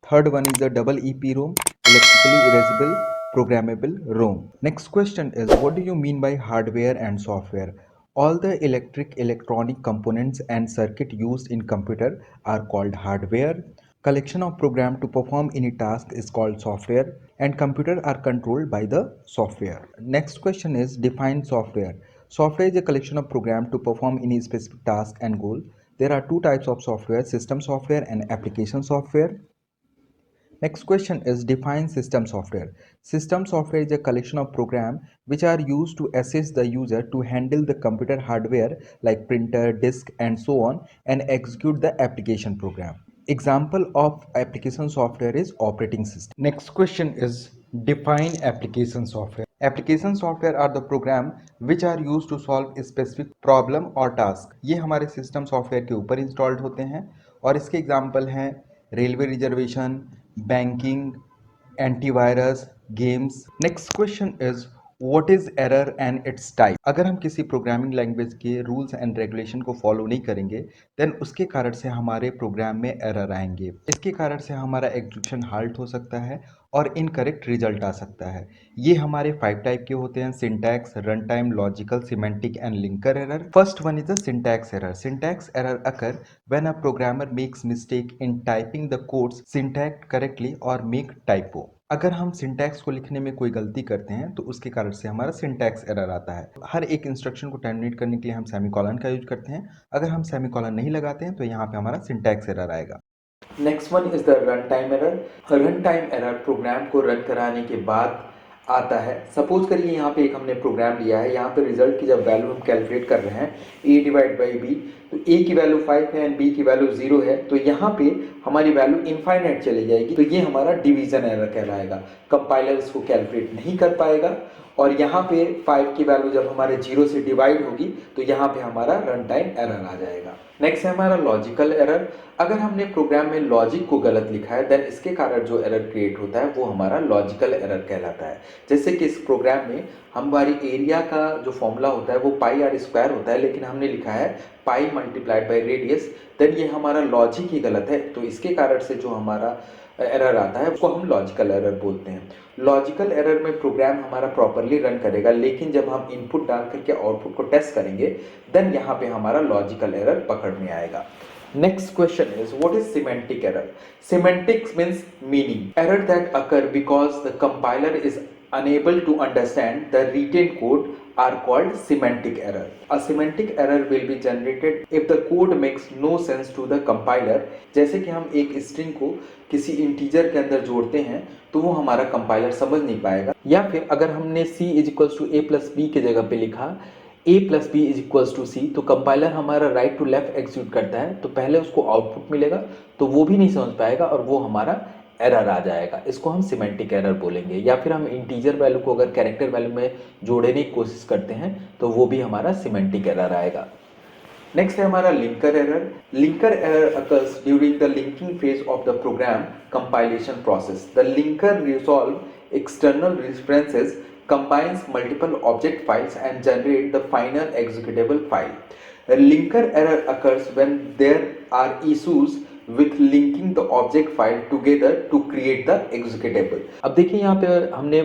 third one is the double EPROM, electrically erasable programmable ROM. Next question is what do you mean by hardware and software? All the electronic components and circuit used in computer are called hardware. Collection of program to perform any task is called software, and computer are controlled by the software. Next question is define software. Software is a collection of program to perform any specific task and goal. There are two types of software, system software and application software. Next question is define system software. System software is a collection of programs which are used to assist the user to handle the computer hardware like printer, disk and so on and execute the application program. Example of application software is operating system. Next question is define application software. Application software are the program which are used to solve a specific problem or task. ये हमारे सिस्टम सॉफ्टवेयर के ऊपर इंस्टॉल्ड होते हैं और इसके एग्जाम्पल हैं railway reservation, banking, antivirus, games. Next question is what is error and its type. अगर हम किसी प्रोग्रामिंग लैंग्वेज के रूल्स एंड रेगुलेशन को फॉलो नहीं करेंगे देन उसके कारण से हमारे प्रोग्राम में एरर आएंगे। इसके कारण से हमारा एग्जीक्यूशन हाल्ट हो सकता है और इनकरेक्ट रिजल्ट आ सकता है। ये हमारे 5 टाइप के होते हैं: syntax, run time, logical, semantic and linker error. First one is the syntax error. Syntax error occur when a programmer makes mistake in typing the codes syntax correctly और मेक टाइपो। अगर हम सिंटैक्स को लिखने में कोई गलती करते हैं तो उसके कारण से हमारा सिंटैक्स एरर आता है। हर एक इंस्ट्रक्शन को टर्मिनेट करने के लिए हम सेमीकोलन का यूज करते हैं। अगर हम सेमीकोलन नहीं लगाते हैं तो यहाँ पे हमारा सिंटैक्स एरर आएगा। Next one is the run time error. Run time error program को रन कराने के बाद आता है। सपोज करिए यहाँ पे एक हमने प्रोग्राम लिया है, यहाँ पे रिजल्ट की जब वैल्यू हम कैलकुलेट कर रहे हैं a डिवाइड बाई बी, तो a की वैल्यू 5 है एंड b की वैल्यू 0 है, तो यहाँ पे हमारी वैल्यू इनफाइनाइट चली जाएगी, तो ये हमारा डिवीजन एरर कहलाएगा। कंपाइलर इसको कैलकुलेट नहीं कर पाएगा और यहाँ पे 5 की वैल्यू जब हमारे 0 से डिवाइड होगी तो यहाँ पे हमारा रन टाइम एरर आ जाएगा। नेक्स्ट है हमारा लॉजिकल एरर। अगर हमने प्रोग्राम में लॉजिक को गलत लिखा है देन इसके कारण जो एरर क्रिएट होता है वो हमारा लॉजिकल एरर कहलाता है। जैसे कि इस प्रोग्राम में हमारी एरिया का जो फॉर्मूला होता है वो पाई आर स्क्वायर होता है, लेकिन हमने लिखा है pi multiplied by radius, then ये हमारा लॉजिक ही गलत है, तो इसके कारण से जो हमारा एरर आता है उसको हम लॉजिकल एरर बोलते हैं। लॉजिकल एरर में प्रोग्राम हमारा प्रॉपरली रन करेगा, लेकिन जब हम इनपुट डाल करके आउटपुट को टेस्ट करेंगे देन यहाँ पे हमारा लॉजिकल एरर पकड़ में आएगा। Next question is, what is semantic error? Semantics means meaning. Error that occur because the compiler is unable to understand the written code are called semantic error. A semantic error will be generated if the code makes no sense to the compiler. जैसे कि हम एक स्ट्रिंग को किसी इंटीजर के अंदर जोड़ते हैं तो वो हमारा कंपाइलर समझ नहीं पाएगा, या फिर अगर हमने c is equals to a plus B के जगह पे लिखा a plus B is equals to C, तो कंपाइलर हमारा राइट टू लेफ्ट एग्जीक्यूट करता है, तो पहले उसको आउटपुट मिलेगा तो वो भी नहीं समझ पाएगा और वो हमारा एरर आ जाएगा। इसको हम सिमेंटिक एरर बोलेंगे। या फिर हम इंटीजर वैल्यू को अगर कैरेक्टर वैल्यू में जोड़ने की कोशिश करते हैं तो वो भी हमारा सिमेंटिक एरर आएगा। नेक्स्ट है हमारा linker error. Linker error occurs during the linking phase of the program compilation process. The linker resolve external references, combines multiple object files and generate the final executable file. A linker error occurs when there are issues with linking the object file together to create the executable. अब देखिए यहाँ पे हमने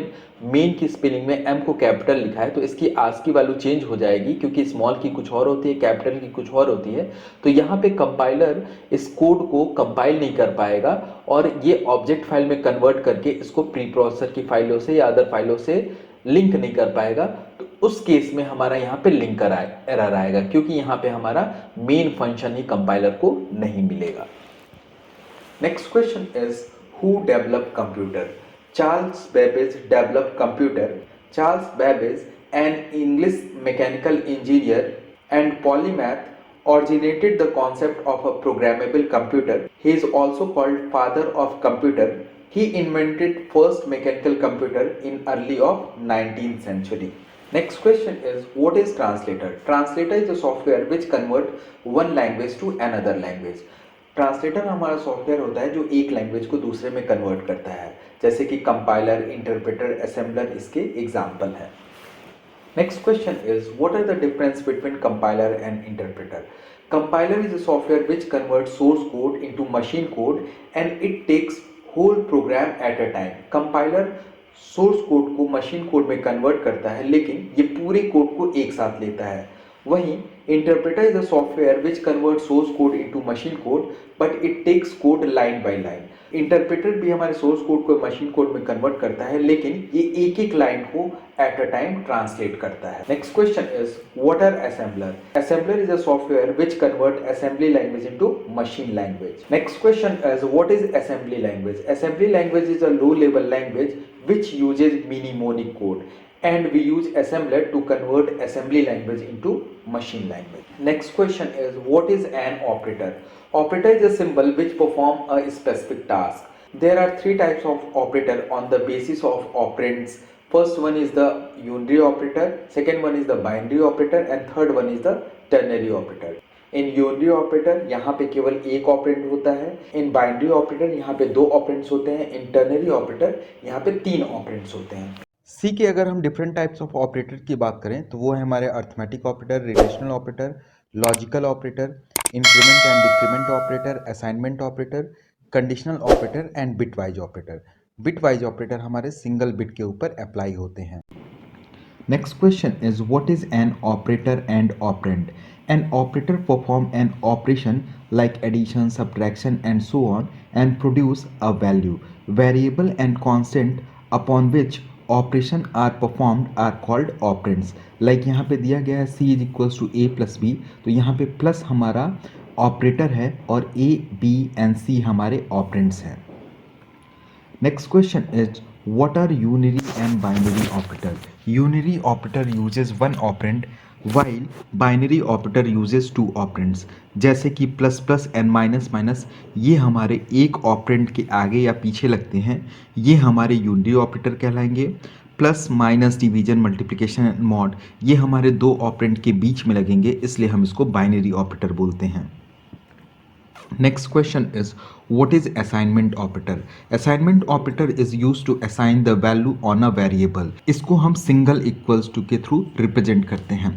मेन की स्पेलिंग में m को कैपिटल लिखा है, तो इसकी आस की वैल्यू चेंज हो जाएगी क्योंकि स्मॉल की कुछ और होती है, कैपिटल की कुछ और होती है। तो यहाँ पे कंपाइलर इस कोड को कंपाइल नहीं कर पाएगा और ये ऑब्जेक्ट फाइल में कन्वर्ट करके इसको प्री प्रोसेसर की फाइलों से या अदर फाइलों से लिंक नहीं कर पाएगा, तो उस केस में हमारा यहाँ पे लिंकर एरर आएगा क्योंकि यहाँ पे हमारा मेन फंक्शन ही कंपाइलर को नहीं मिलेगा। Next question is, who develop computer? Charles Babbage develop computer. Charles Babbage, an English mechanical engineer and polymath, originated the concept of a programmable computer. He is also called father of computer. He invented first mechanical computer in early of 19th century. Next question is, what is translator? Translator is a software which convert one language to another language. Translator हमारा सॉफ्टवेयर होता है जो एक लैंग्वेज को दूसरे में कन्वर्ट करता है, जैसे कि कंपाइलर, इंटरप्रेटर, असेंबलर इसके एग्जाम्पल है। Next question is, what are the difference between compiler and interpreter? Compiler is a software which converts source code into machine code and it takes whole program at a time. Compiler source code को machine code में convert करता है लेकिन ये पूरे कोड को एक साथ लेता है। वहीं interpreter is a software which converts source code into machine code but it takes code line by line. Interpreter भी हमारे सोर्स कोड को मशीन कोड में कन्वर्ट करता है लेकिन ये एक एक लाइन को एट अ टाइम ट्रांसलेट करता है। Next question is, what are assembler? Assembler is a software which convert assembly language into machine language. Next question is, what is assembly language? Assembly language is a low level language which uses mnemonic code and we use assembler to convert assembly language into machine language. Next question is, what is an operator? Operator is a symbol which perform a specific task. There are three types of operator on the basis of operands. First one is the unary operator, second one is the binary operator and third one is the ternary operator. In unary operator यहाँ पे केवल एक ऑपरेंड होता है, इन बाइनरी ऑपरेटर यहाँ पे दो ऑपरेंड्स होते हैं, इन टर्नरी ऑपरेटर यहाँ पे तीन ऑपरेंड्स होते हैं। सी के अगर हम डिफरेंट टाइप्स ऑफ ऑपरेटर की बात करें तो वो है हमारे arithmetic operator, relational operator, logical operator, increment and decrement operator, assignment operator, conditional operator and bitwise operator. Bitwise operator हमारे सिंगल बिट के ऊपर अप्लाई होते हैं। Next question is what is an operator and operand? An operator perform an operation like addition, subtraction and so on and produce a value. Variable and constant upon which operation are performed are called operands. Like यहाँ पे दिया गया है c is equals to a plus b, तो यहाँ पे प्लस हमारा ऑपरेटर है और a, b and c हमारे ऑपरेंड्स हैं। Next question is what are unary and binary operator? Unary operator uses one operand while binary operator uses two operands. जैसे कि plus plus and minus minus ये हमारे एक ऑपरेंड के आगे या पीछे लगते हैं, ये हमारे यूनरी ऑपरेटर कहलाएंगे। Plus minus division multiplication and mod ये हमारे दो ऑपरेंड के बीच में लगेंगे, इसलिए हम इसको बाइनरी ऑपरेटर बोलते हैं। Next question is what is assignment operator? Assignment operator is used to assign the value on a variable. इसको हम सिंगल इक्वल्स टू के थ्रू रिप्रेजेंट करते हैं।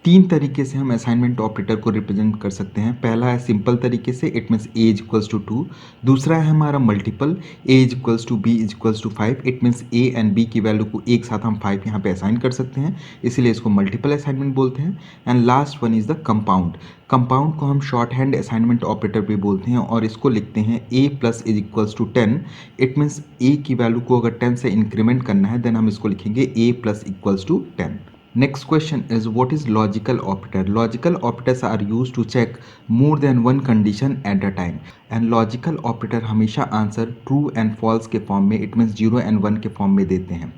तीन तरीके से हम असाइनमेंट ऑपरेटर को रिप्रेजेंट कर सकते हैं। पहला है सिंपल तरीके से, it means A is equals to 2। दूसरा है हमारा multiple, A is equals to B is equals to 5। It means A and B की वैल्यू को एक साथ हम 5 यहाँ पे असाइन कर सकते हैं, इसीलिए इसको मल्टीपल असाइनमेंट बोलते हैं। And last one is the compound. Compound को हम शॉर्ट हैंड असाइनमेंट ऑपरेटर भी बोलते हैं और इसको लिखते हैं A plus is equals to 10। It means A की वैल्यू को अगर 10 से इंक्रीमेंट करना है देन हम इसको लिखेंगे A plus equals to 10। Next question is what is logical operator? Logical operators are used to check more than one condition at a time. And logical operator हमेशा आंसर true and false के फॉर्म में, इट मीन्स 0 and 1 के फॉर्म में देते हैं।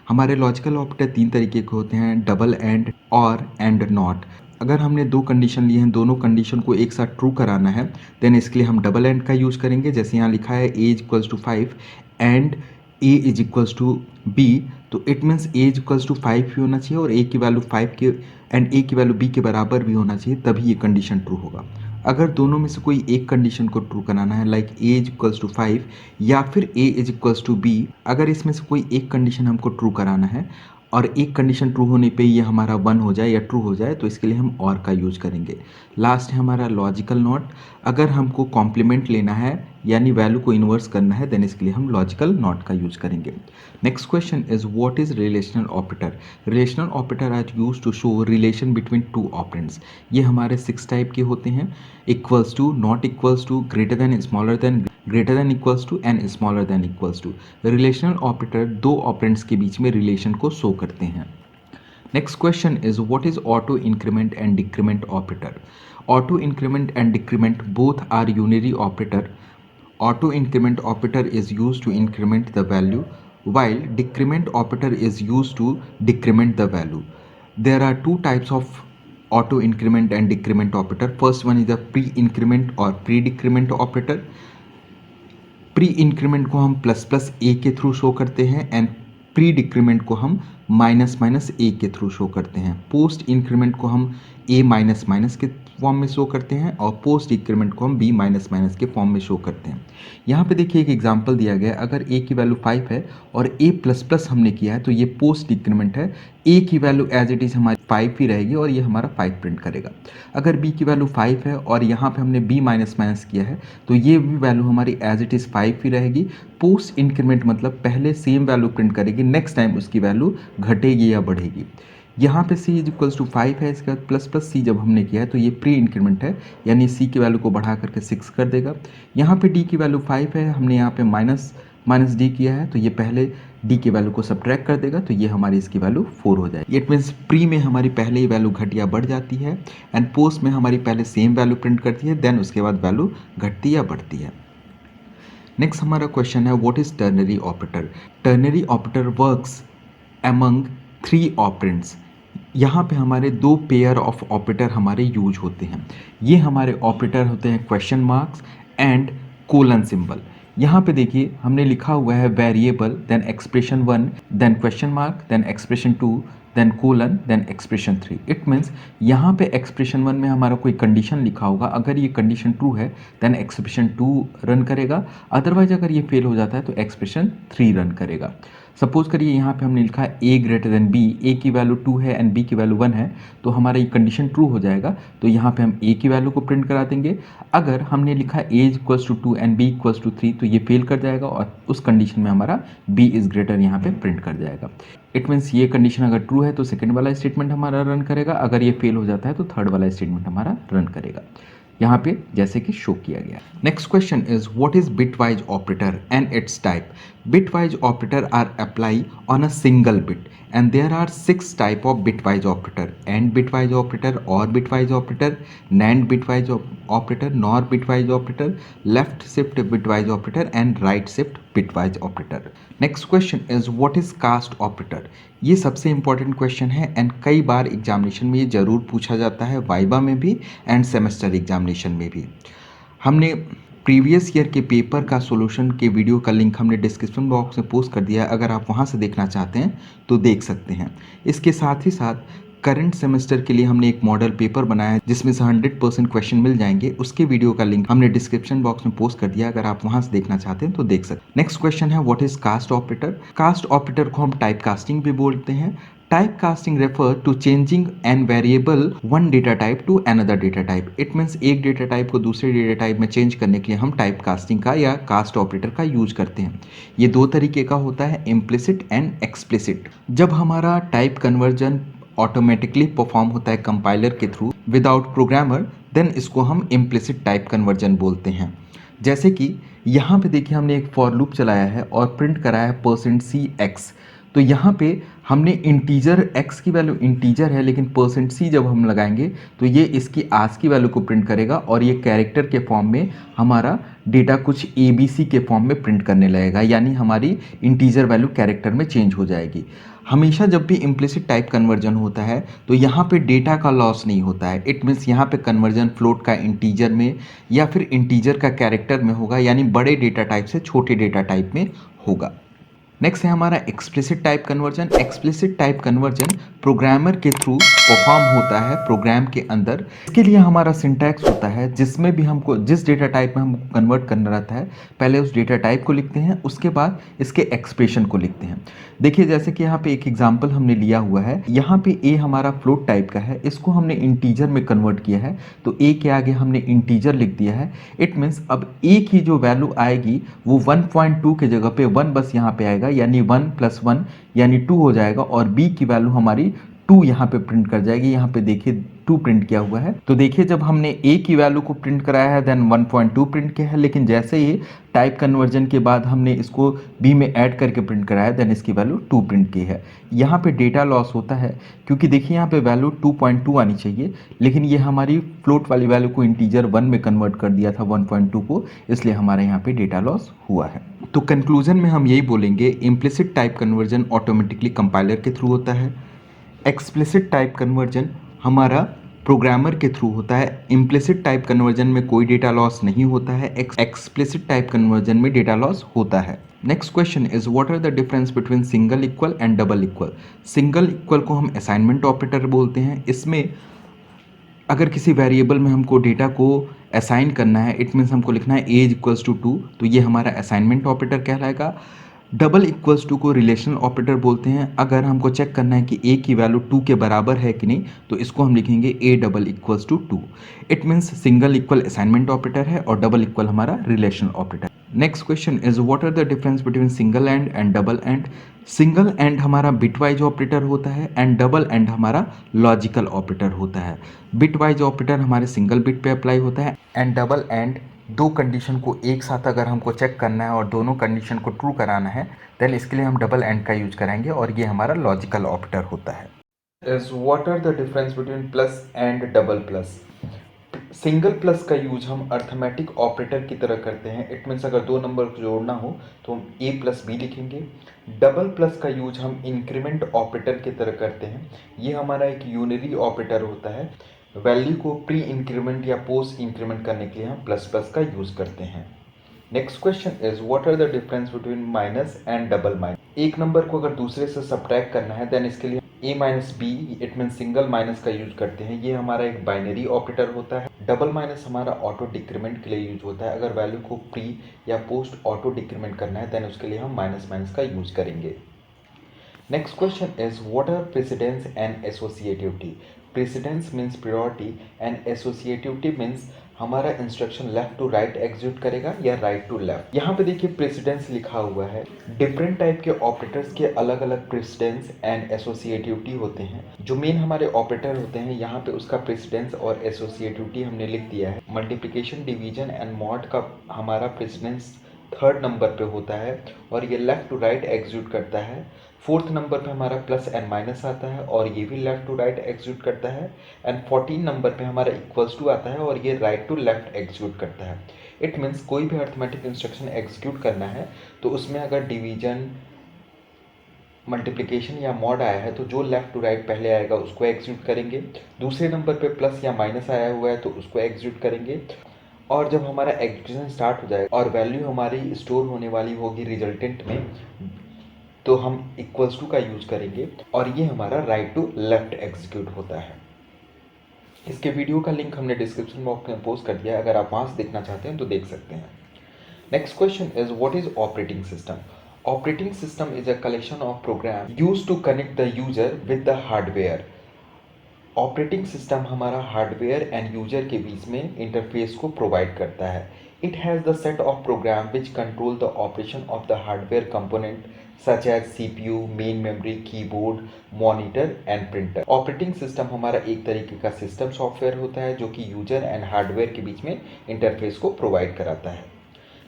हमारे लॉजिकल ऑपरेटर तीन तरीके के होते हैं, डबल एंड, और एंड नॉट। अगर हमने दो कंडीशन लिए हैं, दोनों कंडीशन को एक साथ ट्रू कराना है देन इसके लिए हम डबल एंड का यूज़ करेंगे। जैसे यहाँ लिखा है A is equals to 5 and A is equals to B, तो it means A is equals to 5 भी होना चाहिए और ए की वैल्यू 5 के एंड ए की वैल्यू बी के बराबर भी होना चाहिए, तभी ये कंडीशन ट्रू होगा। अगर दोनों में से कोई एक कंडीशन को ट्रू कराना है like A is equals to 5 या फिर A is equals to B, अगर इसमें से कोई एक कंडीशन हमको ट्रू कराना है और एक कंडीशन ट्रू होने पे ये हमारा 1 हो जाए या ट्रू हो जाए तो इसके लिए हम और का यूज करेंगे। लास्ट है हमारा लॉजिकल नॉट। अगर हमको कॉम्प्लीमेंट लेना है यानी वैल्यू को इन्वर्स करना है देन इसके लिए हम लॉजिकल नॉट का यूज करेंगे। Next question is what is relational operator? Relational operator are use to show relation between two operands. ये हमारे 6 टाइप के होते हैं, equals to, not equals to, greater than, smaller than, greater than equals to and smaller than equals to. Relational operator दो ऑपरेंड्स के बीच में रिलेशन को शो करते हैं। Next question is what is auto increment and decrement operator? Auto increment and decrement both are unary operator. Auto increment operator is used to increment the value while decrement operator is used to decrement the value. There are two types of auto increment and decrement operator. First one is the pre-increment or pre-decrement operator. Pre increment को हम प्लस प्लस ए के थ्रू शो करते हैं एंड प्री डिक्रीमेंट को हम माइनस माइनस ए के थ्रू शो करते हैं। पोस्ट इंक्रीमेंट को हम ए माइनस माइनस के फॉर्म में शो करते हैं और पोस्ट डिक्रीमेंट को हम बी माइनस माइनस के फॉर्म में शो करते हैं। यहाँ पे देखिए एक एग्जांपल दिया गया है, अगर ए की वैल्यू 5 है और ए प्लस प्लस हमने किया है तो ये पोस्ट डिक्रीमेंट है। ए की वैल्यू एज इट इज़ हमारी 5 ही रहेगी और ये हमारा 5 प्रिंट करेगा। अगर बी की वैल्यू 5 है और यहाँ पे हमने बी माइनस माइनस किया है तो ये भी वैल्यू हमारी एज इट इज़ 5 ही रहेगी। पोस्ट इंक्रीमेंट मतलब पहले सेम वैल्यू प्रिंट करेगी, नेक्स्ट टाइम उसकी वैल्यू घटेगी या बढ़ेगी। यहाँ पे c इज इक्वल्स टू 5 है, इसके बाद प्लस प्लस c जब हमने किया है तो ये प्री इंक्रीमेंट है यानी c की वैल्यू को बढ़ा करके 6 कर देगा। यहाँ पे d की वैल्यू 5 है, हमने यहाँ पे माइनस माइनस d किया है तो ये पहले d की वैल्यू को सब्ट्रैक्ट कर देगा तो ये हमारी इसकी वैल्यू 4 हो जाएगी। इट मीन्स प्री में हमारी पहले ही वैल्यू घट या बढ़ जाती है एंड पोस्ट में हमारी पहले सेम वैल्यू प्रिंट करती है देन उसके बाद वैल्यू घटती या बढ़ती है। नेक्स्ट हमारा क्वेश्चन है what is ternary operator? Ternary operator works among 3 operands. यहाँ पे हमारे 2 पेयर ऑफ ऑपरेटर हमारे यूज होते हैं। ये हमारे ऑपरेटर होते हैं question marks and colon symbol. यहाँ पे देखिए हमने लिखा हुआ है variable then expression 1 then question mark then expression 2 then colon then expression 3। It means यहाँ पे एक्सप्रेशन 1 में हमारा कोई कंडीशन लिखा होगा, अगर ये कंडीशन ट्रू है देन एक्सप्रेशन 2 रन करेगा, अदरवाइज अगर ये फेल हो जाता है तो एक्सप्रेशन 3 रन करेगा। सपोज करिए यहाँ पे हमने लिखा a greater than b, a की वैल्यू 2 है एंड b की वैल्यू 1 है, तो हमारा ये कंडीशन ट्रू हो जाएगा। तो यहाँ पे हम a की वैल्यू को प्रिंट करा देंगे। अगर हमने लिखा a equals to 2 and b equals to 3, तो ये फेल कर जाएगा और उस कंडीशन में हमारा b इज ग्रेटर यहाँ पे प्रिंट कर जाएगा। इट मीन्स ये कंडीशन अगर ट्रू है तो सेकेंड वाला स्टेटमेंट हमारा रन करेगा, अगर ये फेल हो जाता है तो थर्ड वाला स्टेटमेंट हमारा रन करेगा, यहाँ पे जैसे कि शो किया गया। Next question is what is bitwise operator and its type. Bitwise operator are apply on a single bit and there are 6 type of bitwise operator: AND bitwise operator, OR bitwise operator, NAND bitwise operator, NOR bitwise operator, left shift bitwise operator and right shift bitwise operator. Next question is what is cast operator. ये सबसे इंपॉर्टेंट क्वेश्चन है एंड कई बार एग्जामिनेशन में ये जरूर पूछा जाता है, वाइवा में भी एंड सेमेस्टर एग्जामिनेशन में भी। हमने प्रीवियस ईयर के पेपर का सॉल्यूशन के वीडियो का लिंक हमने डिस्क्रिप्शन बॉक्स में पोस्ट कर दिया है, अगर आप वहां से देखना चाहते हैं तो देख सकते हैं। इसके साथ ही साथ करंट सेमेस्टर के लिए हमने एक मॉडल पेपर बनाया है जिसमें से 100% क्वेश्चन मिल जाएंगे, उसके वीडियो का लिंक हमने डिस्क्रिप्शन बॉक्स में पोस्ट कर दिया, अगर आप वहां से देखना चाहते हैं तो देख सकते हैं। नेक्स्ट क्वेश्चन है what is cast operator. Cast operator को हम टाइप कास्टिंग भी बोलते हैं। Typecasting refer to changing an variable one data type to another data type. It means एक डेटा टाइप को दूसरे डेटा टाइप में चेंज करने के लिए हम टाइप कास्टिंग का या कास्ट ऑपरेटर का यूज करते हैं। ये दो तरीके का होता है, इम्प्लिसिट एंड एक्सप्लिसिट। जब हमारा टाइप कन्वर्जन ऑटोमेटिकली परफॉर्म होता है कंपाइलर के थ्रू विदाउट प्रोग्रामर, देन इसको हम इम्प्लिसिट टाइप कन्वर्जन बोलते हैं। जैसे कि यहाँ पे देखिए हमने एक फॉर लूप चलाया है और प्रिंट कराया है %c(x). तो यहाँ पे हमने इंटीजर x की वैल्यू इंटीजर है, लेकिन %c जब हम लगाएंगे तो ये इसकी आज की वैल्यू को प्रिंट करेगा और ये कैरेक्टर के फॉर्म में हमारा डेटा कुछ ABC के फॉर्म में प्रिंट करने लगेगा, यानी हमारी इंटीजर वैल्यू कैरेक्टर में चेंज हो जाएगी। हमेशा जब भी इम्प्लिसिट टाइप कन्वर्जन होता है तो यहाँ पे डेटा का लॉस नहीं होता है। इट मीन्स यहाँ पे कन्वर्जन फ्लोट का इंटीजर में या फिर इंटीजर का कैरेक्टर में होगा, यानी बड़े डेटा टाइप से छोटे डेटा टाइप में होगा। नेक्स्ट है हमारा explicit type conversion. Explicit type conversion programmer के थ्रू परफॉर्म होता है प्रोग्राम के अंदर। इसके लिए हमारा सिंटैक्स होता है जिसमें भी हमको जिस डेटा टाइप में हमको कन्वर्ट करना रहता है, पहले उस डेटा टाइप को लिखते हैं, उसके बाद इसके एक्सप्रेशन को लिखते हैं। देखिए जैसे कि यहाँ पे एक एग्जांपल हमने लिया हुआ है, यहाँ पे a हमारा फ्लोट टाइप का है, इसको हमने इंटीजर में कन्वर्ट किया है, तो a के आगे हमने इंटीजर लिख दिया है। इट मीन्स अब a की जो वैल्यू आएगी वो 1.2 के जगह पे 1 बस यहाँ पे आएगा, यानी 1 + 1 यानी 2 हो जाएगा, और b की वैल्यू हमारी 2 यहाँ पे प्रिंट कर जाएगी। यहाँ पे देखिए 2 प्रिंट किया हुआ है। तो देखिए जब हमने a की वैल्यू को प्रिंट कराया है देन 1.2 प्रिंट किया है, लेकिन जैसे ही टाइप कन्वर्जन के बाद हमने इसको b में ऐड करके प्रिंट कराया देन इसकी वैल्यू 2 प्रिंट की है। यहाँ पे डेटा लॉस होता है क्योंकि देखिए यहाँ पे वैल्यू 2.2 आनी चाहिए, लेकिन ये हमारी फ्लोट वाली वैल्यू को इंटीजर 1 में कन्वर्ट कर दिया था 1.2 को, इसलिए हमारे यहाँ पे डेटा लॉस हुआ है। तो कंक्लूजन में हम यही बोलेंगे, implicit type conversion automatically compiler के थ्रू होता है। एक्सप्लिसिट टाइप कन्वर्जन हमारा प्रोग्रामर के थ्रू होता है। इम्प्लिसिट टाइप कन्वर्जन में कोई डेटा लॉस नहीं होता है, एक्सप्लिसिट टाइप कन्वर्जन में डेटा लॉस होता है। Next question is what are the difference between single equal and double equal. Single equal को हम असाइनमेंट ऑपरेटर बोलते हैं। इसमें अगर किसी वेरिएबल में हमको डेटा को असाइन करना है, इट मीन्स हमको लिखना है एज इक्वल्स टू 2, तो ये हमारा असाइनमेंट ऑपरेटर कहलाएगा। डबल इक्वल्स टू को रिलेशनल ऑपरेटर बोलते हैं। अगर हमको चेक करना है कि a की वैल्यू 2 के बराबर है कि नहीं, तो इसको हम लिखेंगे a double equals to 2। It means single equal assignment operator है और डबल इक्वल हमारा relational operator. Next question is what are the difference between single and double and. Single and हमारा बिटवाइज ऑपरेटर होता है एंड डबल एंड हमारा लॉजिकल ऑपरेटर होता है। बिटवाइज ऑपरेटर हमारे सिंगल बिट पे अप्लाई होता है एंड डबल एंड दो कंडीशन को एक साथ अगर हमको चेक करना है और दोनों कंडीशन को ट्रू कराना है, देन इसके लिए हम डबल एंड का यूज करेंगे और ये हमारा लॉजिकल ऑपरेटर होता है। Is what are the difference between plus and double plus. Single plus का यूज हम अर्थमेटिक ऑपरेटर की तरह करते हैं। इट मीन्स अगर दो नंबर को जोड़ना हो तो हम a प्लस बी लिखेंगे। डबल प्लस का यूज हम इंक्रीमेंट ऑपरेटर की तरह करते हैं। ये हमारा एक यूनरी ऑपरेटर होता है। वैल्यू को प्री इंक्रीमेंट या पोस्ट इंक्रीमेंट करने के लिए हम प्लस प्लस का यूज करते हैं। Next question is what are the difference between minus and double minus. एक नंबर को अगर दूसरे से सब्ट्रैक्ट करना है देन इसके लिए a minus B, it mean single minus का यूज करते हैं। ये हमारा एक बाइनरी ऑपरेटर होता है। डबल माइनस हमारा ऑटो डिक्रीमेंट के लिए यूज होता है। अगर वैल्यू को प्री या पोस्ट ऑटो डिक्रीमेंट करना है देन उसके लिए हम माइनस माइनस का यूज करेंगे। Next question is what are precedence and associativity? Precedence means priority and associativity means हमारा instruction left to right execute करेगा या राइट टू लेफ्ट। यहाँ पे देखिए प्रेसिडेंस लिखा हुआ है। डिफरेंट टाइप के ऑपरेटर्स के अलग अलग प्रेसिडेंस एंड एसोसिएटिविटी होते हैं। जो मेन हमारे ऑपरेटर होते हैं यहाँ पे उसका प्रेसिडेंस और एसोसिएटिविटी हमने लिख दिया है। मल्टीप्लिकेशन, डिवीजन एंड मॉड का हमारा प्रेसिडेंस थर्ड नंबर पे होता है और ये लेफ्ट टू राइट एग्जीक्यूट करता है। फोर्थ नंबर पे हमारा प्लस एंड माइनस आता है और ये भी लेफ्ट टू राइट एग्जीक्यूट करता है। एंड 14 नंबर पे हमारा इक्वल्स टू आता है और ये राइट टू लेफ्ट एग्जीक्यूट करता है। इट मीन्स कोई भी अर्थमेटिक इंस्ट्रक्शन एग्जीक्यूट करना है तो उसमें अगर डिवीजन, मल्टीप्लिकेशन या मॉड आया है तो जो लेफ्ट टू राइट पहले आएगा उसको एग्जीक्यूट करेंगे। दूसरे नंबर पे प्लस या माइनस आया हुआ है तो उसको एग्जीक्यूट करेंगे। और जब हमारा एग्जीक्यूशन स्टार्ट हो जाएगा और वैल्यू हमारी स्टोर होने वाली होगी रिजल्टेंट में तो हम इक्वल्स टू का यूज करेंगे और ये हमारा राइट टू लेफ्ट एग्जीक्यूट होता है। इसके वीडियो का लिंक हमने डिस्क्रिप्शन बॉक्स में पोस्ट कर दिया है, अगर आप वहां से देखना चाहते हैं तो देख सकते हैं। Next question is what is operating system? Operating system is a collection of program used to connect the user with the hardware. Operating system हमारा हार्डवेयर एंड यूजर के बीच में इंटरफेस को प्रोवाइड करता है। It has the set of program which control the operation of the hardware component such as CPU, main memory, keyboard, monitor and printer. Operating system हमारा एक तरीके का सिस्टम सॉफ्टवेयर होता है जो कि यूजर एंड हार्डवेयर के बीच में इंटरफेस को प्रोवाइड कराता है।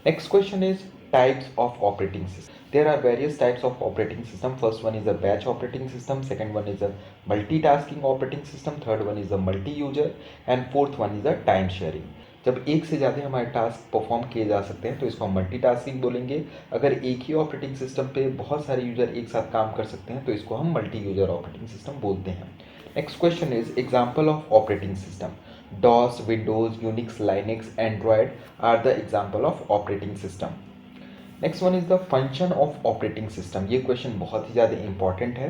Next question is types of operating system. There are various types of operating system. First one is a batch operating system. Second one is a multitasking operating system. Third one is a multi-user and fourth one is a time sharing. जब एक से ज़्यादा हमारे टास्क परफॉर्म किए जा सकते हैं तो इसको हम मल्टीटास्किंग बोलेंगे। अगर एक ही ऑपरेटिंग सिस्टम पे बहुत सारे यूजर एक साथ काम कर सकते हैं तो इसको हम मल्टी यूजर ऑपरेटिंग सिस्टम बोलते हैं। Next question is example of operating system. DOS, Windows, Unix, Linux, Android are the example of operating system. Next one is the function of operating system. ये क्वेश्चन बहुत ही ज़्यादा इंपॉर्टेंट है।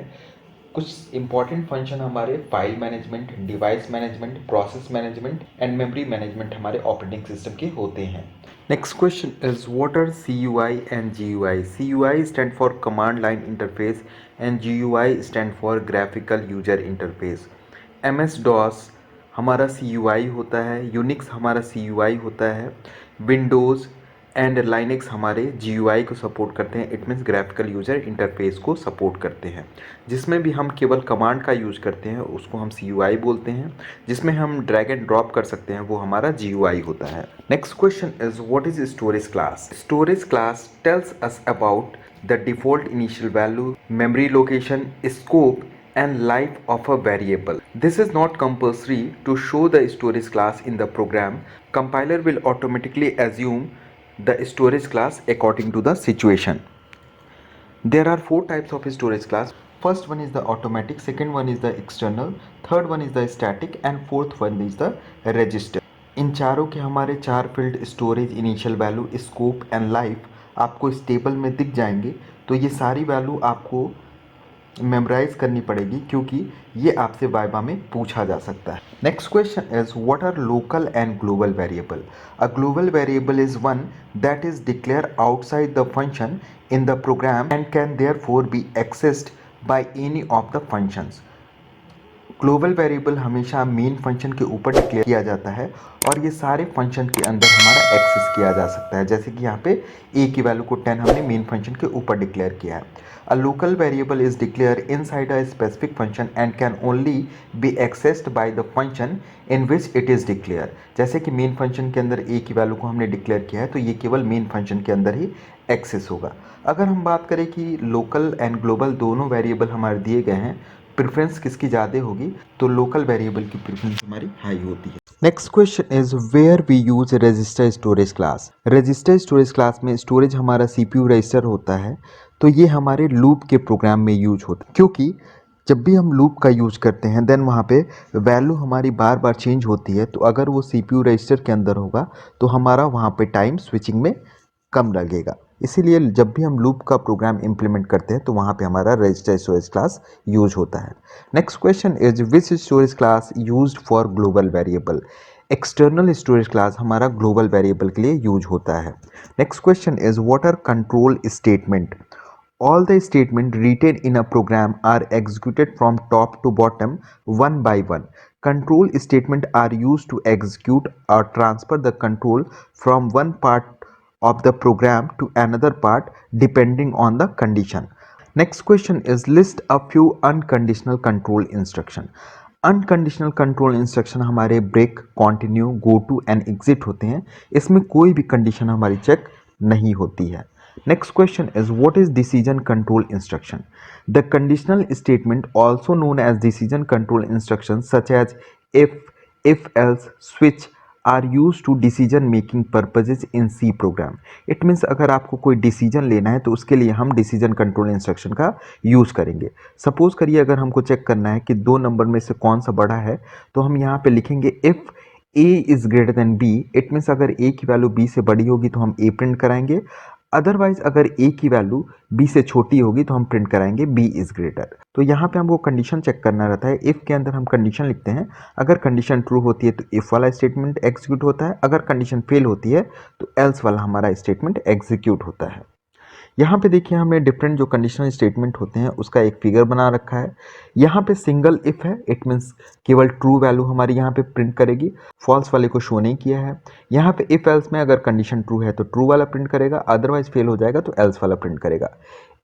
कुछ इंपॉर्टेंट फंक्शन हमारे file management, device management, process management and memory management हमारे ऑपरेटिंग सिस्टम के होते हैं। Next question is what are CUI and GUI? CUI stand for command line interface and GUI stand for graphical user interface. MS-DOS हमारा CUI होता है, यूनिक्स हमारा CUI होता है, विंडोज़ एंड लाइनक्स हमारे GUI को सपोर्ट करते हैं। It means graphical user interface को सपोर्ट करते हैं। जिसमें भी हम केवल कमांड का यूज करते हैं उसको हम CUI बोलते हैं। जिसमें हम ड्रैग एंड ड्रॉप कर सकते हैं वो हमारा GUI होता है। Next question is what is storage class? Storage class tells us about the default initial value, memory location, scope and life of a variable. This is not compulsory to show the storage class in the program. Compiler will automatically assume the storage class according to the situation. There are 4 types of storage class. First one is the automatic, second one is the external, third one is the static and fourth one is the register. इन चारों के हमारे 4 field storage, initial value, scope and life आपको इस टेबल में दिख जाएंगे। तो ये सारी वैल्यू आपको मेमोराइज करनी पड़ेगी क्योंकि ये आपसे वाइवा में पूछा जा सकता है। Next question is what are local and global variable? A global variable is one that is declare outside the function in the program and can therefore be accessed by any of the functions. Global variable हमेशा मेन फंक्शन के ऊपर डिक्लेयर किया जाता है और ये सारे फंक्शन के अंदर हमारा एक्सेस किया जा सकता है। जैसे कि यहाँ पे a की वैल्यू को 10 हमने मेन फंक्शन के ऊपर डिक्लेयर किया है। A local variable is declare inside a specific function and can only B accessed by the function in which it is declare. जैसे कि मेन फंक्शन के अंदर a की वैल्यू को हमने डिक्लेयर किया है तो ये केवल मेन फंक्शन के अंदर ही एक्सेस होगा। अगर हम बात करें कि लोकल एंड ग्लोबल दोनों वेरिएबल हमारे दिए गए हैं, प्रेफरेंस किसकी ज़्यादा होगी तो लोकल वेरिएबल की प्रेफरेंस हमारी हाई होती है। Next question is where we use register storage class? Register storage class में स्टोरेज हमारा CPU रजिस्टर होता है तो ये हमारे लूप के प्रोग्राम में यूज होता है क्योंकि जब भी हम लूप का यूज करते हैं देन वहाँ पे वैल्यू हमारी बार बार चेंज होती है। तो अगर वो CPU रजिस्टर के अंदर होगा तो हमारा वहाँ पे टाइम स्विचिंग में कम लगेगा। इसीलिए जब भी हम लूप का प्रोग्राम इंप्लीमेंट करते हैं तो वहाँ पे हमारा रजिस्टर स्टोरेज क्लास यूज होता है। Next question is which storage class used for global variable? External storage class हमारा ग्लोबल वेरिएबल के लिए यूज होता है। Next question is what are control statement? All the statements written in a program are executed from top to bottom one by one. Control statements are used to execute or transfer the control from one part of the program to another part depending on the condition. Next question is list a few unconditional control instruction. Unconditional control instruction हमारे break, continue, go to and exit होते हैं. इसमें कोई भी कंडीशन हमारी चेक नहीं होती है. Next question is what is decision control instruction. The conditional statement also known as decision control instruction such as if else, switch are used to decision making purposes in C program. It means अगर आपको कोई डिसीजन लेना है तो उसके लिए हम डिसीजन कंट्रोल इंस्ट्रक्शन का यूज़ करेंगे. सपोज करिए अगर हमको चेक करना है कि दो नंबर में से कौन सा बड़ा है तो हम यहाँ पे लिखेंगे if A is greater than B. It means अगर A की वैल्यू B से बड़ी होगी तो हम A प्रिंट कराएंगे. अदरवाइज अगर A की वैल्यू B से छोटी होगी तो हम प्रिंट कराएंगे B इज़ ग्रेटर. तो यहाँ पे हमको कंडीशन चेक करना रहता है. इफ़ के अंदर हम कंडीशन लिखते हैं. अगर कंडीशन ट्रू होती है तो इफ़ वाला स्टेटमेंट एग्जीक्यूट होता है. अगर कंडीशन फेल होती है तो एल्स वाला हमारा स्टेटमेंट एग्जीक्यूट होता है. यहाँ पे देखिए हमने डिफरेंट जो कंडीशनल स्टेटमेंट होते हैं उसका एक फिगर बना रखा है. यहाँ पे सिंगल इफ है. इट मीन्स केवल ट्रू वैल्यू हमारी यहाँ पे प्रिंट करेगी. फॉल्स वाले को शो नहीं किया है. यहाँ पे इफ एल्स में अगर कंडीशन ट्रू है तो ट्रू वाला प्रिंट करेगा. अदरवाइज फेल हो जाएगा तो एल्स वाला प्रिंट करेगा.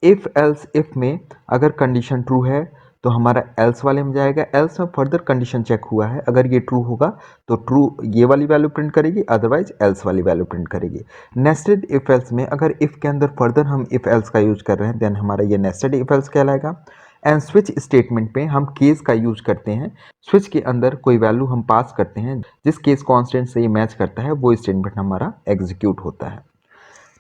इफ एल्स इफ में अगर कंडीशन ट्रू है तो हमारा एल्स वाले में जाएगा. एल्स में फर्दर कंडीशन चेक हुआ है. अगर ये ट्रू होगा तो ट्रू ये वाली वैल्यू प्रिंट करेगी. अदरवाइज एल्स वाली वैल्यू प्रिंट करेगी. नेस्टेड इफ एल्स में अगर इफ के अंदर फर्दर हम इफ एल्स का यूज कर रहे हैं देन हमारा ये नेस्टेड इफ एल्स कहलाएगा. एंड स्विच स्टेटमेंट में हम केस का यूज करते हैं. स्विच के अंदर कोई वैल्यू हम पास करते हैं जिस केस कॉन्स्टेंट से ये मैच करता है वो स्टेटमेंट हमारा एग्जीक्यूट होता है.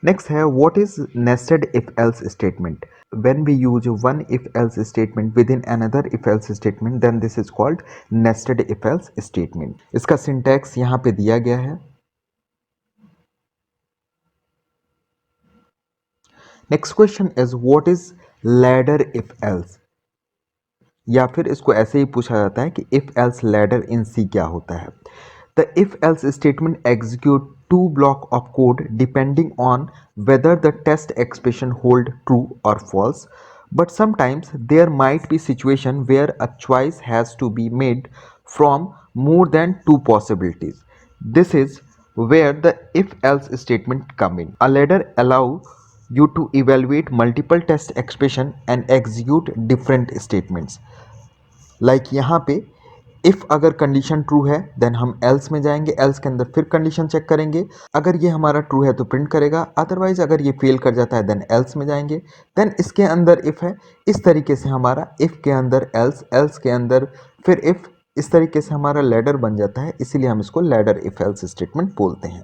नेक्स्ट है what is nested if else statement. When we use one if else statement within another if else statement then this is called nested if else statement. इसका सिंटैक्स यहाँ पे दिया गया है. Next question is what is ladder if else. या फिर इसको ऐसे ही पूछा जाता है कि इफ एल्स लैडर इन सी क्या होता है. The if else statement execute two block of code depending on whether the test expression hold true or false, but sometimes there might be situation where a choice has to be made from more than two possibilities. This is where the if else statement come in. A ladder allow you to evaluate multiple test expression and execute different statements. Like यहाँ पे इफ़ अगर कंडीशन ट्रू है देन हम एल्स में जाएंगे. एल्स के अंदर फिर कंडीशन चेक करेंगे. अगर ये हमारा ट्रू है तो प्रिंट करेगा. अदरवाइज अगर ये फेल कर जाता है देन एल्स में जाएंगे. देन इसके अंदर इफ़ है. इस तरीके से हमारा इफ़ के अंदर एल्स, एल्स के अंदर फिर इफ़. इस तरीके से हमारा लैडर बन जाता है. इसीलिए हम इसको लैडर इफ एल्स स्टेटमेंट बोलते हैं.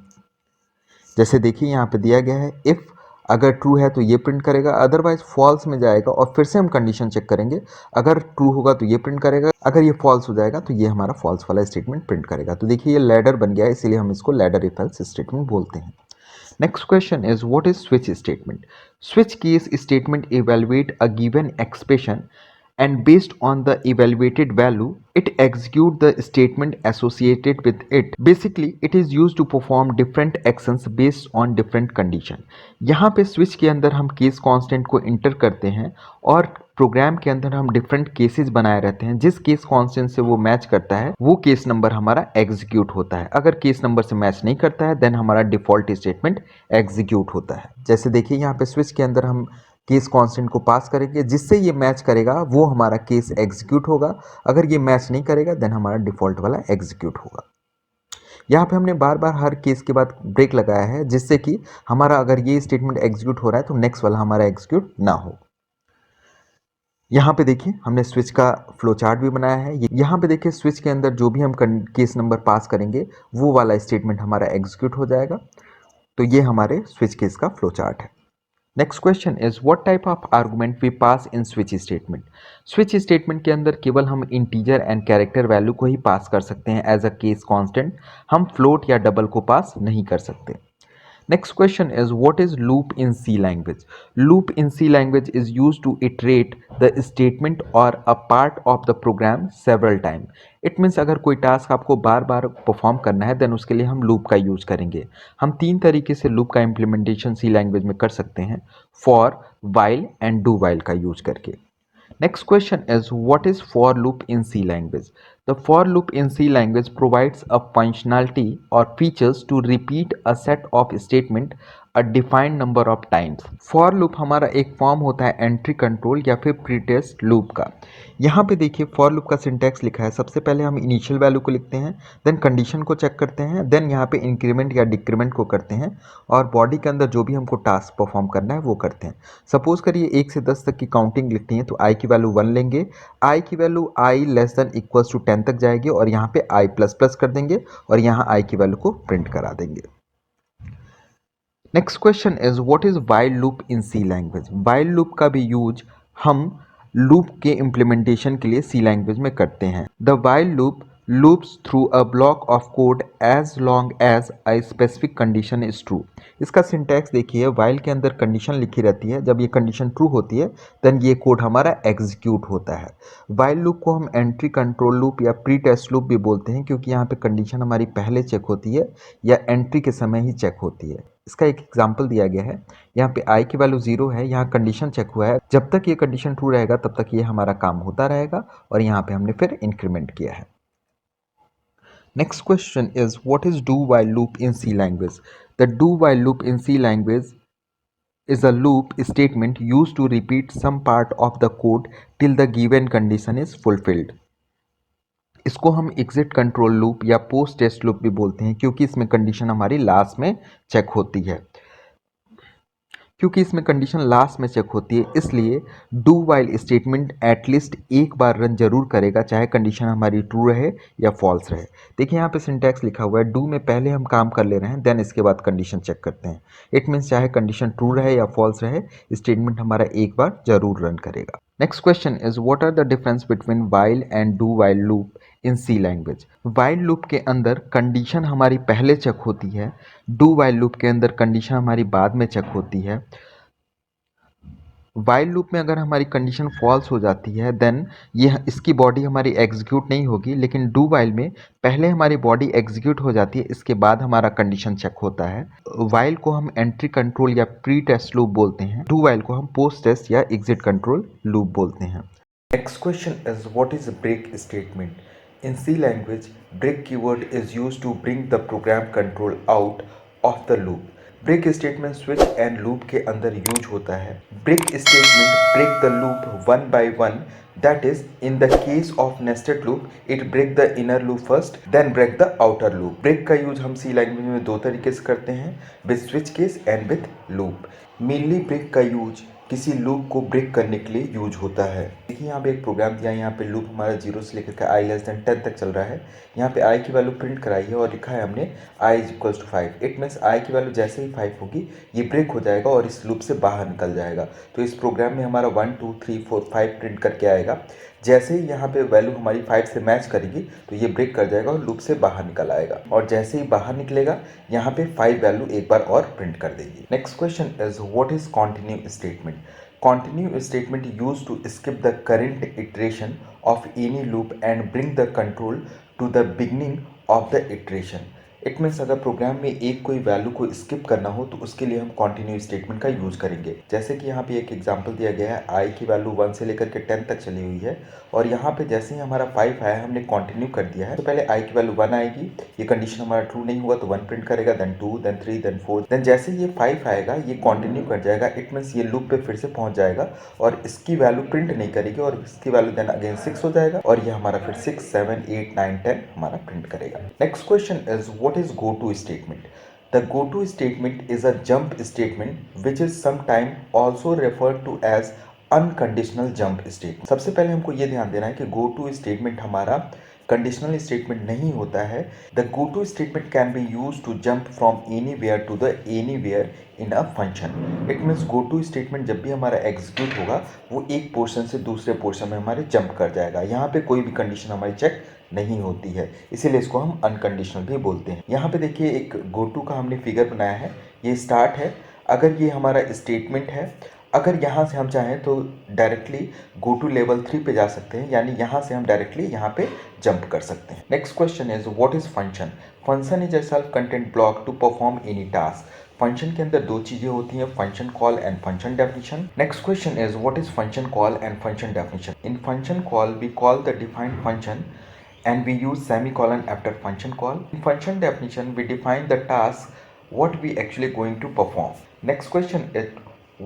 जैसे देखिए यहाँ पे दिया गया है इफ़ अगर ट्रू है तो ये प्रिंट करेगा. अदरवाइज फॉल्स में जाएगा और फिर से हम कंडीशन चेक करेंगे. अगर ट्रू होगा तो ये प्रिंट करेगा. अगर ये फॉल्स हो जाएगा तो ये हमारा फॉल्स वाला स्टेटमेंट प्रिंट करेगा. तो देखिए ये लैडर बन गया है इसीलिए हम इसको लैडर इफ एल्स स्टेटमेंट बोलते हैं. Next question is what is switch statement. Switch case statement evaluate a given expression and based on the evaluated value it execute the statement associated with it. Basically it is used to perform different actions based on different condition. यहाँ पे स्विच के अंदर हम केस कांस्टेंट को इंटर करते हैं और प्रोग्राम के अंदर हम डिफरेंट केसेस बनाए रहते हैं. जिस केस कांस्टेंट से वो मैच करता है वो केस नंबर हमारा एग्जीक्यूट होता है. अगर केस नंबर से मैच नहीं करता है देन हमारा डिफॉल्ट स्टेटमेंट एग्जीक्यूट होता है. जैसे देखिए यहाँ पे स्विच के अंदर हम केस कांस्टेंट को पास करेंगे. जिससे ये मैच करेगा वो हमारा केस एग्जीक्यूट होगा. अगर ये मैच नहीं करेगा देन हमारा डिफॉल्ट वाला एग्जीक्यूट होगा. यहाँ पे हमने बार बार हर केस के बाद ब्रेक लगाया है जिससे कि हमारा अगर ये स्टेटमेंट एग्जीक्यूट हो रहा है तो नेक्स्ट वाला हमारा एग्जीक्यूट ना हो. यहाँ पे देखिए हमने स्विच का फ्लो चार्ट भी बनाया है. यहाँ पे देखिए स्विच के अंदर जो भी हम केस नंबर पास करेंगे वो वाला स्टेटमेंट हमारा एग्जीक्यूट हो जाएगा. तो ये हमारे स्विच केस का फ्लो चार्ट है. Next question is what type of argument we pass in switch statement. Switch statement के अंदर केवल हम इंटीजर एंड कैरेक्टर वैल्यू को ही पास कर सकते हैं एज अ केस कांस्टेंट. हम फ्लोट या डबल को पास नहीं कर सकते. Next question is what is loop in C language? Loop in C language is used to iterate the statement or a part of the program several time. It means अगर कोई टास्क आपको बार बार परफॉर्म करना है देन उसके लिए हम लूप का यूज करेंगे. हम तीन तरीके से लूप का इम्प्लीमेंटेशन सी लैंग्वेज में कर सकते हैं, for, while and do while का यूज करके. Next question is what is for loop in C language? The for loop in C language provides a functionality or features to repeat a set of statement a defined number of times. For loop हमारा एक फॉर्म होता है एंट्री कंट्रोल या फिर प्रीटेस्ट लूप का. यहाँ पे देखिए फॉर लूप का सिंटैक्स लिखा है. सबसे पहले हम इनिशियल वैल्यू को लिखते हैं, देन कंडीशन को चेक करते हैं, देन यहाँ पे इंक्रीमेंट या डिक्रीमेंट को करते हैं और बॉडी के अंदर जो भी हमको टास्क परफॉर्म करना है वो करते हैं. सपोज करिए 1 से 10 तक की काउंटिंग लिखती हैं तो आई की वैल्यू 1 लेंगे, आई की value I less than equals to 10 तक जाएगी और यहाँ पे आई प्लस प्लस कर देंगे और यहाँ आई की वैल्यू को प्रिंट करा देंगे. Next question is what is while loop in C language? While loop का भी यूज हम लूप के इम्प्लीमेंटेशन के लिए सी लैंग्वेज में करते हैं. The while loop loops through a block of code as long as a specific condition is true. इसका सिंटैक्स देखिए, वाइल के अंदर कंडीशन लिखी रहती है, जब ये कंडीशन ट्रू होती है देन ये कोड हमारा एग्जीक्यूट होता है. वाइल लूप को हम एंट्री कंट्रोल लूप या प्री टेस्ट लूप भी बोलते हैं क्योंकि यहाँ पे कंडीशन हमारी पहले चेक होती है या एंट्री के समय ही चेक होती है. इसका एक एग्जाम्पल दिया गया है, यहाँ पे आई की वैल्यू 0 है, यहाँ कंडीशन चेक हुआ है, जब तक ये कंडीशन ट्रू रहेगा तब तक ये हमारा काम होता रहेगा और यहाँ पे हमने फिर इंक्रीमेंट किया है. Next question is what is do while loop in C language? The do while loop in C language is a loop statement used to repeat some part of the code till the given condition is fulfilled. इसको हम एग्जिट कंट्रोल लूप या पोस्ट टेस्ट लूप भी बोलते हैं क्योंकि इसमें कंडीशन हमारी लास्ट में चेक होती है. क्योंकि इसमें कंडीशन लास्ट में चेक होती है इसलिए डू वाइल स्टेटमेंट एटलीस्ट एक बार रन जरूर करेगा चाहे कंडीशन हमारी ट्रू रहे या फॉल्स रहे. देखिए यहाँ पे सिंटैक्स लिखा हुआ है, डू में पहले हम काम कर ले रहे हैं देन इसके बाद कंडीशन चेक करते हैं. इट मीन्स चाहे कंडीशन ट्रू रहे या फॉल्स रहे स्टेटमेंट हमारा एक बार जरूर रन करेगा. Next question is what are the difference between while and do while loop in C language? While loop के अंदर कंडीशन हमारी पहले चेक होती है, डू वाइल लूप के अंदर कंडीशन हमारी बाद में चेक होती है. वाइल लूप में अगर हमारी कंडीशन फॉल्स हो जाती है देन ये इसकी बॉडी हमारी एग्जीक्यूट नहीं होगी, लेकिन डू वाइल में पहले हमारी बॉडी एग्जीक्यूट हो जाती है इसके बाद हमारा कंडीशन चेक होता है. वाइल को हम एंट्री कंट्रोल या प्री टेस्ट लूप बोलते हैं, डू वाइल को हम पोस्ट टेस्ट या एग्जिट कंट्रोल लूप बोलते हैं. Next question is what is a break statement? In C language, break keyword is used to bring the program control out of the loop. Break statement switch and loop के अंदर यूज होता है. Break statement break the loop one by one, that is in the case of nested loop it break the inner loop first then break the outer loop. Break का यूज हम सी लैंग्वेज में दो तरीके से करते हैं, with switch case and with loop. Mainly break का यूज किसी लूप को ब्रेक करने के लिए यूज होता है. देखिए यहाँ पे एक प्रोग्राम दिया है, यहाँ पे लूप हमारा 0 से लेकर के आई लेस देन 10 तक चल रहा है. यहाँ पे आई की वैल्यू प्रिंट कराई है और लिखा है हमने I is equals to 5. It means I की वैल्यू जैसे ही 5 होगी ये ब्रेक हो जाएगा और इस लूप से बाहर निकल जाएगा. तो इस प्रोग्राम में हमारा 1 2 3 4 5 प्रिंट करके आएगा. जैसे ही यहाँ पे वैल्यू हमारी 5 से मैच करेगी तो ये ब्रेक कर जाएगा और लूप से बाहर निकल आएगा और जैसे ही बाहर निकलेगा यहाँ पे 5 वैल्यू एक बार और प्रिंट कर देगी. Next question is what is continue statement? Continue statement used to skip the current iteration of any loop and bring the control to the beginning of the iteration. It means अगर प्रोग्राम में एक कोई वैल्यू को स्किप करना हो तो उसके लिए हम कॉन्टिन्यू स्टेटमेंट का यूज़ करेंगे. जैसे कि यहाँ पे एक एग्जांपल दिया गया है, आई की वैल्यू 1 से लेकर के 10 तक चली हुई है और यहाँ पे जैसे ही हमारा 5 आया हमने कंटिन्यू कर दिया है. तो पहले आई की वैल्यू 1 आएगी, ये कंडीशन हमारा ट्रू नहीं हुआ तो 1 प्रिंट करेगा, देन 2 देन 3 देन 4 देन जैसे ये 5 आएगा ये कंटिन्यू कर जाएगा. इट मीन्स ये लूप पे फिर से पहुँच जाएगा और इसकी वैल्यू प्रिंट नहीं करेगी और इसकी वैल्यू देन अगेन 6 हो जाएगा और ये हमारा फिर 6 7 8 9 10 हमारा प्रिंट करेगा. Next question is what is go to statement? The go-to statement is a jump statement which is sometimes also referred to as unconditional jump statement. सबसे पहले हमको ये ध्यान देना है कि go to statement हमारा कंडीशनल स्टेटमेंट नहीं होता है. The go to statement can be use to jump from anywhere to the anywhere in a function. It means go to statement जब भी हमारा एग्जीक्यूट होगा वो एक पोर्शन से दूसरे पोर्शन में हमारे जंप कर जाएगा. यहाँ पे कोई भी कंडीशन हमारी चेक नहीं होती है, इसीलिए इसको हम अनकंडीशनल भी बोलते हैं. यहाँ पे देखिए एक गो टू का हमने फिगर बनाया है. ये स्टार्ट है, अगर ये हमारा स्टेटमेंट है, अगर यहाँ से हम चाहें तो डायरेक्टली गो टू लेवल 3 पे जा सकते हैं, यानी यहाँ से हम डायरेक्टली यहाँ पे जंप कर सकते हैं। Next question is what is function? Function is a self content block to perform any task. Function के अंदर दो चीजें होती हैं, function call and function definition. Next question is what is function call and function definition? In function call we call the defined function and we use semicolon after function call. In function definition, we define the task what we actually going to perform. Next question is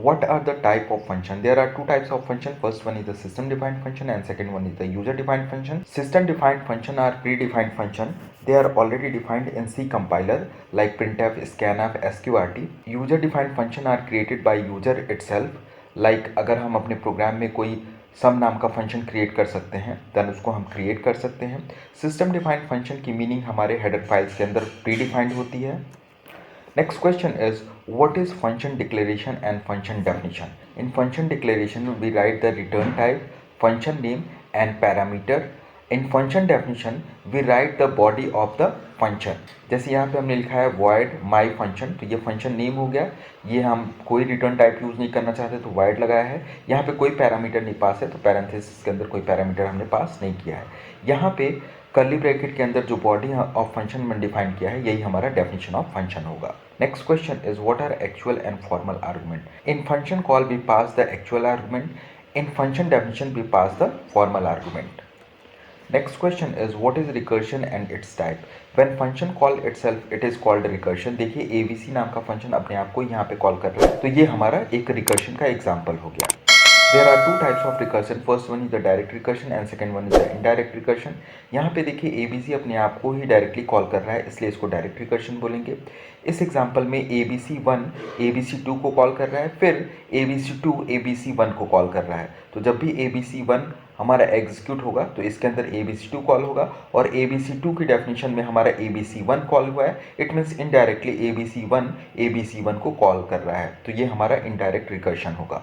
what are the type of function? There are two types of function. First one is the system defined function and second one is the user defined function. System defined function are predefined function. They are already defined in C compiler like printf, scanf, sqrt. User defined function are created by user itself. Like अगर हम अपने प्रोग्राम में कोई सम नाम का फंक्शन क्रिएट कर सकते हैं, देन उसको हम क्रिएट कर सकते हैं। सिस्टम डिफाइंड फंक्शन की मीनिंग हमारे हेडर फाइल्स के अंदर प्री डिफाइंड होती है। Next question is what is function declaration and function definition? In function declaration we write the return type, function name and parameter. In function definition we write the body of the function. जैसे यहाँ पे हमने लिखा है void my function, तो ये फंक्शन नेम हो गया। ये हम कोई रिटर्न टाइप यूज़ नहीं करना चाहते तो void लगाया है। यहाँ पे कोई पैरामीटर नहीं पास है तो पैरेंथेसिस के अंदर कोई पैरामीटर हमने पास नहीं किया है। यहाँ पे कर्ली ब्रैकेट के अंदर जो बॉडी ऑफ फंक्शन में डिफाइन किया है, यही हमारा डेफिनेशन ऑफ फंक्शन होगा। Next question is what are actual and formal argument? In function call we pass the actual argument, in function definition we pass the formal argument. Next question is what is recursion and its type? When function call itself it is called recursion. देखिए abc नाम का फंक्शन अपने आप को यहाँ पे कॉल कर रहा है, तो ये हमारा एक रिकर्शन का एग्जाम्पल हो गया। There are two types of recursion. First one is the direct recursion and second one is the indirect recursion. यहाँ पे देखिए ABC अपने आप को ही डायरेक्टली कॉल कर रहा है, इसलिए इसको डायरेक्ट रिकर्शन बोलेंगे। इस एग्जांपल में ABC1 ABC2 को कॉल कर रहा है, फिर ABC2 ABC1 को कॉल कर रहा है। तो जब भी ABC1 हमारा एग्जीक्यूट होगा तो इसके अंदर ABC2 कॉल होगा, और ABC2 की डेफिनेशन में हमारा ABC1 कॉल हुआ है। It means indirectly ABC1 ABC1 को कॉल कर रहा है, तो ये हमारा इनडायरेक्ट रिकर्शन होगा।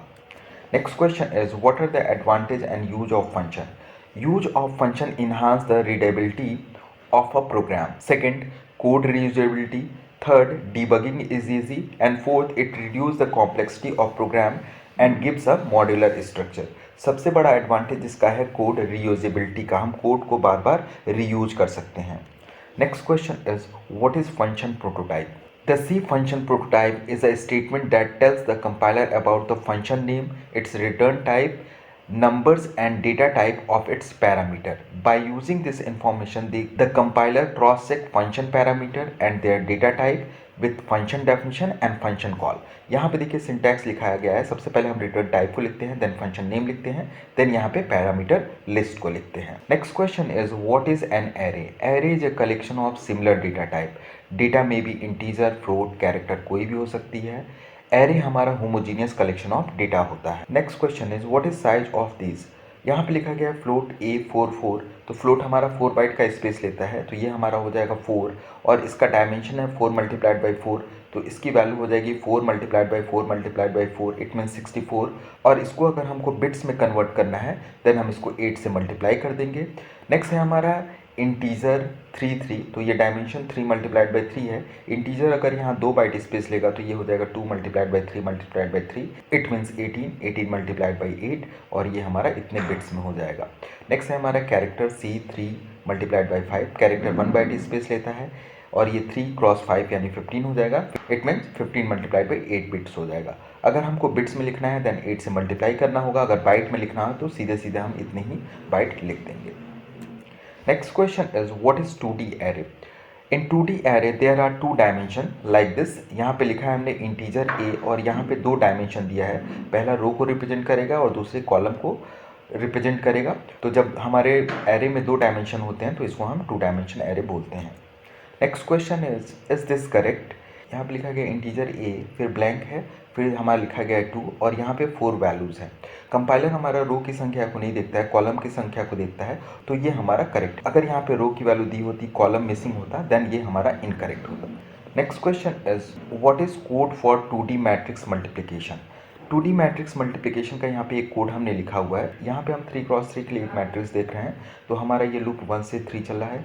Next question is what are the advantage and use of function? Use of function enhance the readability of a program. Second, code reusability. Third, debugging is easy. And fourth, it reduce the complexity of program and gives a modular structure. सबसे बड़ा एडवांटेज इसका है कोड रीयूजेबिलिटी का, हम कोड को बार बार रीयूज कर सकते हैं। Next question is what is function prototype? The C function prototype is a statement that tells the compiler about the function name, its return type, numbers and data type of its parameter. By using this information, the compiler cross-check function parameter and their data type with function definition and function call. यहाँ पे देखिए सिंटैक्स लिखाया गया है, सबसे पहले हम रिटर्न टाइप को लिखते हैं, देन फंक्शन नेम लिखते हैं, देन यहाँ पे पैरामीटर लिस्ट को लिखते हैं। Next question is what is an array? Array is a collection of similar data type. Data में भी इंटीजर, फ्लोट, कैरेक्टर कोई भी हो सकती है। एरे हमारा होमोजीनियस कलेक्शन ऑफ डेटा होता है। Next question is what is size of this? यहाँ पे लिखा गया है फ्लोट A44, तो फ्लोट हमारा 4 बाइट का स्पेस लेता है, तो ये हमारा हो जाएगा 4, और इसका डायमेंशन है 4 मल्टीप्लाइड बाई 4, तो इसकी वैल्यू हो जाएगी 4 multiplied by 4 multiplied by 4, it mean 64। और इसको अगर हमको बिट्स में कन्वर्ट करना है देन हम इसको 8 से मल्टीप्लाई कर देंगे। नेक्स्ट है हमारा इंटीजर 33, तो ये डायमेंशन 3 मल्टीप्लाइड बाई 3 है। इंटीजर अगर यहाँ 2 बाइट स्पेस लेगा तो ये हो जाएगा 2 multiplied by 3 multiplied by 3, it means 18 multiplied by 8, और ये हमारा इतने बिट्स में हो जाएगा। नेक्स्ट है हमारा character C3 multiplied by 5, character 1 byte space लेता है, और ये 3 क्रॉस 5 यानी 15 हो जाएगा, it means 15 multiplied by 8 bits हो जाएगा। अगर हमको बिट्स में लिखना है देन 8 से मल्टीप्लाई करना होगा, अगर बाइट में लिखना हो तो सीधे सीधे हम इतने ही बाइट लिख देंगे। Next question is what is 2D array? In 2D array there are 2 dimension like this. यहाँ पे लिखा है हमने इंटीजर a, और यहाँ पे 2 डायमेंशन दिया है, पहला रो को रिप्रेजेंट करेगा और दूसरे कॉलम को रिप्रेजेंट करेगा। तो जब हमारे एरे में 2 डायमेंशन होते हैं तो इसको हम 2 डायमेंशन एरे बोलते हैं। Next question is this correct? यहाँ पे लिखा गया इंटीजर a, फिर ब्लैंक है, फिर हमारा लिखा गया है 2, और यहाँ पे 4 वैल्यूज़ हैं। कंपाइलर हमारा रो की संख्या को नहीं देखता है, कॉलम की संख्या को देखता है, तो ये हमारा करेक्ट। अगर यहाँ पे रो की वैल्यू दी होती, कॉलम मिसिंग होता, देन ये हमारा इनकरेक्ट होता। Next question is what is code for 2D matrix multiplication? 2D matrix multiplication का यहाँ पे एक कोड हमने लिखा हुआ है। यहाँ पे हम 3 क्रॉस 3 के लिए एक मैट्रिक्स देख रहे हैं, तो हमारा ये लूप 1 से 3 चल रहा है।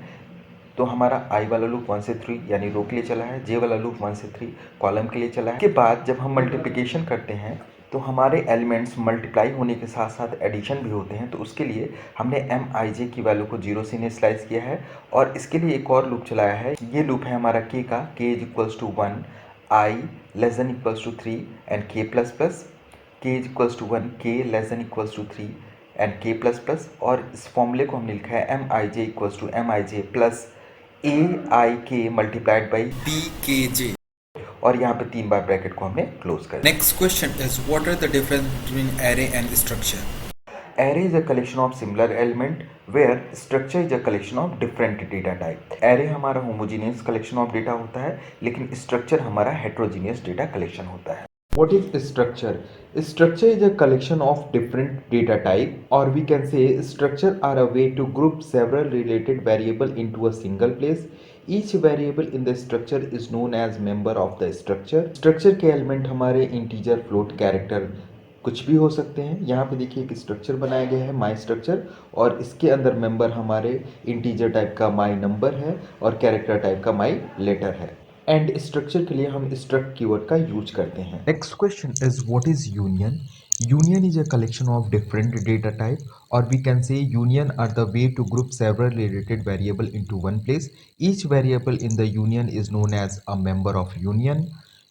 तो हमारा आई वाला लूप 1 से 3 यानी रो के लिए चला है, जे वाला लूप 1 से 3 कॉलम के लिए चला है। के बाद जब हम मल्टीप्लिकेशन करते हैं तो हमारे एलिमेंट्स मल्टीप्लाई होने के साथ साथ एडिशन भी होते हैं, तो उसके लिए हमने एम आई जे की वैल्यू को 0 से इनिशियलाइज किया है और इसके लिए एक और लूप चलाया है। ये लूप है हमारा के का, K is equals to 1, I less than equals to 3 and K plus plus, K is equals to 1, K less than equals to 3 and K plus plus, और इस फॉर्मूले को हमने लिखा है M I J equals to M I J plus A I K multiplied by D के जे। और यहाँ पे 3 बार ब्रैकेट को हमने क्लोज कर दिया। Next question is what are the difference between array and structure? Array is a collection of similar element where structure is a collection of different data type. Array हमारा homogeneous collection of data होता है, लेकिन structure हमारा heterogeneous data collection होता है। What is structure? Structure is a collection of different data type, or we can say structure are a way to group several related variable into a single place. Each variable in the structure is known as member of the structure. Structure के element हमारे integer, float, character कुछ भी हो सकते हैं। यहाँ पे देखिए एक स्ट्रक्चर बनाया गया है माई स्ट्रक्चर, और इसके अंदर मेंबर हमारे इंटीजर टाइप का माई नंबर है और कैरेक्टर टाइप का माई लेटर है। एंड स्ट्रक्चर के लिए हम स्ट्रक्ट कीवर्ड का यूज करते हैं। Next question is what is union? Union is a collection of different data type, or we can say union are the way to group several related variable into one place. Each variable in the union is known as a member of union.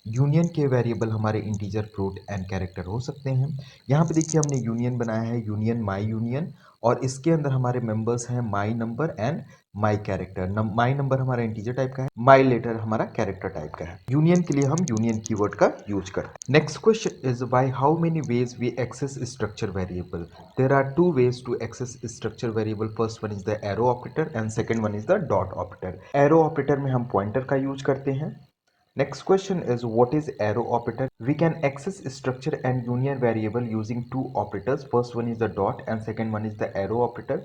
Union के वेरिएबल हमारे इंटीजर, फ्लोट एंड कैरेक्टर हो सकते हैं। यहाँ पे देखिए हमने यूनियन बनाया है, यूनियन माई यूनियन, और इसके अंदर हमारे मेंबर्स हैं my number and my character. My number हमारा इंटीजर टाइप का है, माई लेटर हमारा कैरेक्टर टाइप का है। यूनियन के लिए हम यूनियन कीवर्ड का यूज करते हैं। Next question is by how many ways we access structure variable? There are two ways to access structure variable. First one is the arrow operator and second one is the dot operator. Arrow operator में हम पॉइंटर का यूज करते हैं। Next question is what is arrow operator? We can access structure and union variable using two operators. First one is the dot and second one is the arrow operator.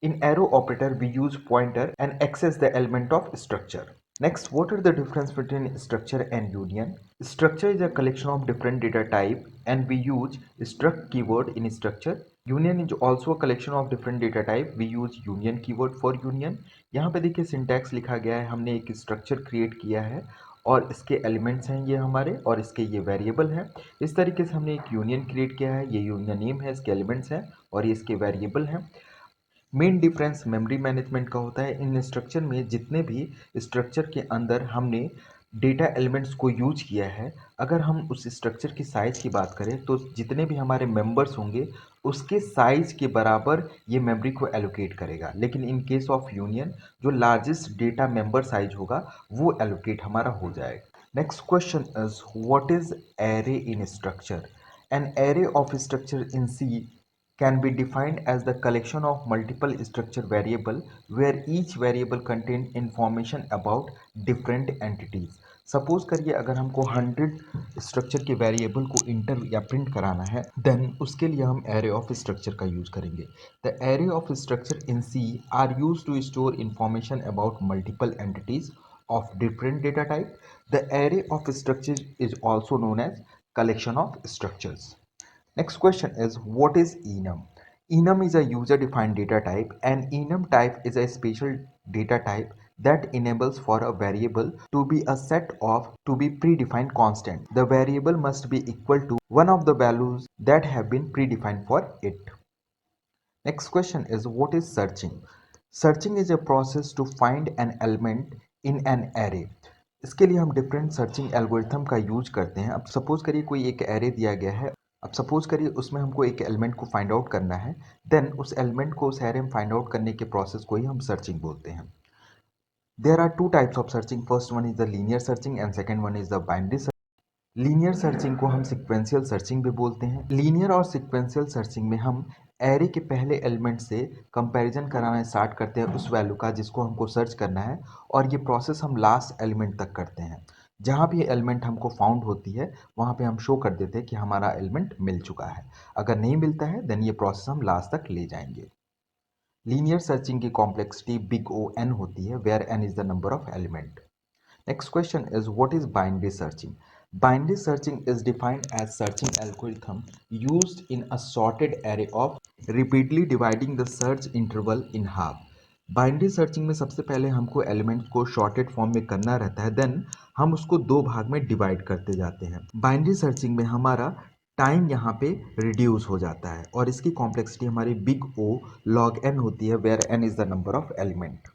In arrow operator we use pointer and access the element of structure. Next, what are the difference between structure and union? Structure is a collection of different data type and we use struct keyword in structure. Union is also a collection of different data type. We use union keyword for union. यहाँ पे देखिए सिंटैक्स लिखा गया है, हमने एक स्ट्रक्चर क्रिएट किया है और इसके एलिमेंट्स हैं ये हमारे, और इसके ये वेरिएबल हैं। इस तरीके से हमने एक यूनियन क्रिएट किया है, ये यूनियन नेम है, इसके एलिमेंट्स हैं और ये इसके वेरिएबल हैं। मेन डिफरेंस मेमोरी मैनेजमेंट का होता है। इन स्ट्रक्चर में जितने भी स्ट्रक्चर के अंदर हमने डेटा एलिमेंट्स को यूज किया है, अगर हम उस स्ट्रक्चर की साइज़ की बात करें तो जितने भी हमारे मेंबर्स होंगे उसके साइज के बराबर ये मेमोरी को एलोकेट करेगा। लेकिन इन केस ऑफ यूनियन जो लार्जेस्ट डेटा मेंबर साइज होगा वो एलोकेट हमारा हो जाएगा। Next question is what is array in structure? An array of structure in C can be defined as the collection of multiple structure variable where each variable contain information about different entities. Suppose करिए अगर हमको 100 स्ट्रक्चर के वेरिएबल को इंटर या प्रिंट कराना है, देन उसके लिए हम एरे ऑफ स्ट्रक्चर का यूज करेंगे। The array of structure in C are use to store information about multiple entities of different data type. The array of structures is also known as collection of structures. Next question is what is enum? Enum is a user defined data type, and enum type is a special data type that enables for a variable to be a set of to be predefined constant. The variable must be equal to one of the values that have been predefined for it. Next question is what is searching? Searching is a process to find an element in an array. इसके लिए हम डिफरेंट सर्चिंग एल्गोरिथम का यूज करते हैं। अब सपोज करिए कोई एक एरे दिया गया है, अब सपोज करिए उसमें हमको एक एलिमेंट को फाइंड आउट करना है, देन उस एलिमेंट को उस एरे में फाइंड आउट करने के प्रोसेस को ही हम सर्चिंग बोलते हैं। There are two types of searching, first one is the linear searching and second one is the binary searching. Linear searching को हम सिक्वेंशियल सर्चिंग भी बोलते हैं। लीनियर और सिक्वेंशियल सर्चिंग में हम एरे के पहले एलिमेंट से कंपैरिजन कराना स्टार्ट करते हैं उस वैल्यू का जिसको हमको सर्च करना है, और ये प्रोसेस हम लास्ट एलिमेंट तक करते हैं। जहाँ भी एलिमेंट हमको फाउंड होती है वहाँ पे हम शो कर देते हैं कि हमारा एलिमेंट मिल चुका है। अगर नहीं मिलता है देन ये प्रोसेस हम लास्ट तक ले जाएंगे। लीनियर सर्चिंग की कॉम्प्लेक्सिटी बिग ओ एन होती है, where N is the number of element. Next question is what is binary searching? Binary searching is defined as searching algorithm used in a sorted array of repeatedly dividing the search interval in half. Binary searching में सबसे पहले हमको एलिमेंट्स को शॉर्टेड फॉर्म में करना रहता है, देन हम उसको दो भाग में डिवाइड करते जाते हैं। बाइनरी सर्चिंग में हमारा टाइम यहाँ पे रिड्यूस हो जाता है और इसकी कॉम्प्लेक्सिटी हमारी बिग O log n होती है, where n is the number of element.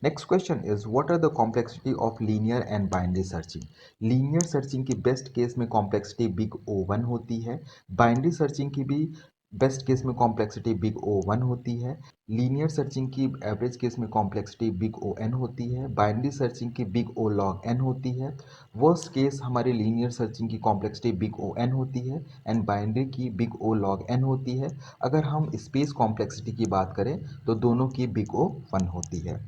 Next question is what are the complexity of linear and binary searching. Linear searching की बेस्ट केस में कॉम्प्लेक्सिटी बिग O1 होती है, बाइनरी सर्चिंग की भी बेस्ट केस में कॉम्प्लेक्सिटी बिग O1 होती है, लीनियर सर्चिंग की एवरेज केस में कॉम्प्लेक्सिटी बिग On होती है, बाइनरी सर्चिंग की बिग O log n होती है, वर्स्ट केस हमारी लीनियर सर्चिंग की कॉम्प्लेक्सिटी बिग On होती है एंड बाइनरी की बिग O log n होती है। अगर हम स्पेस कॉम्प्लेक्सिटी की बात करें तो दोनों की बिग O 1 होती है।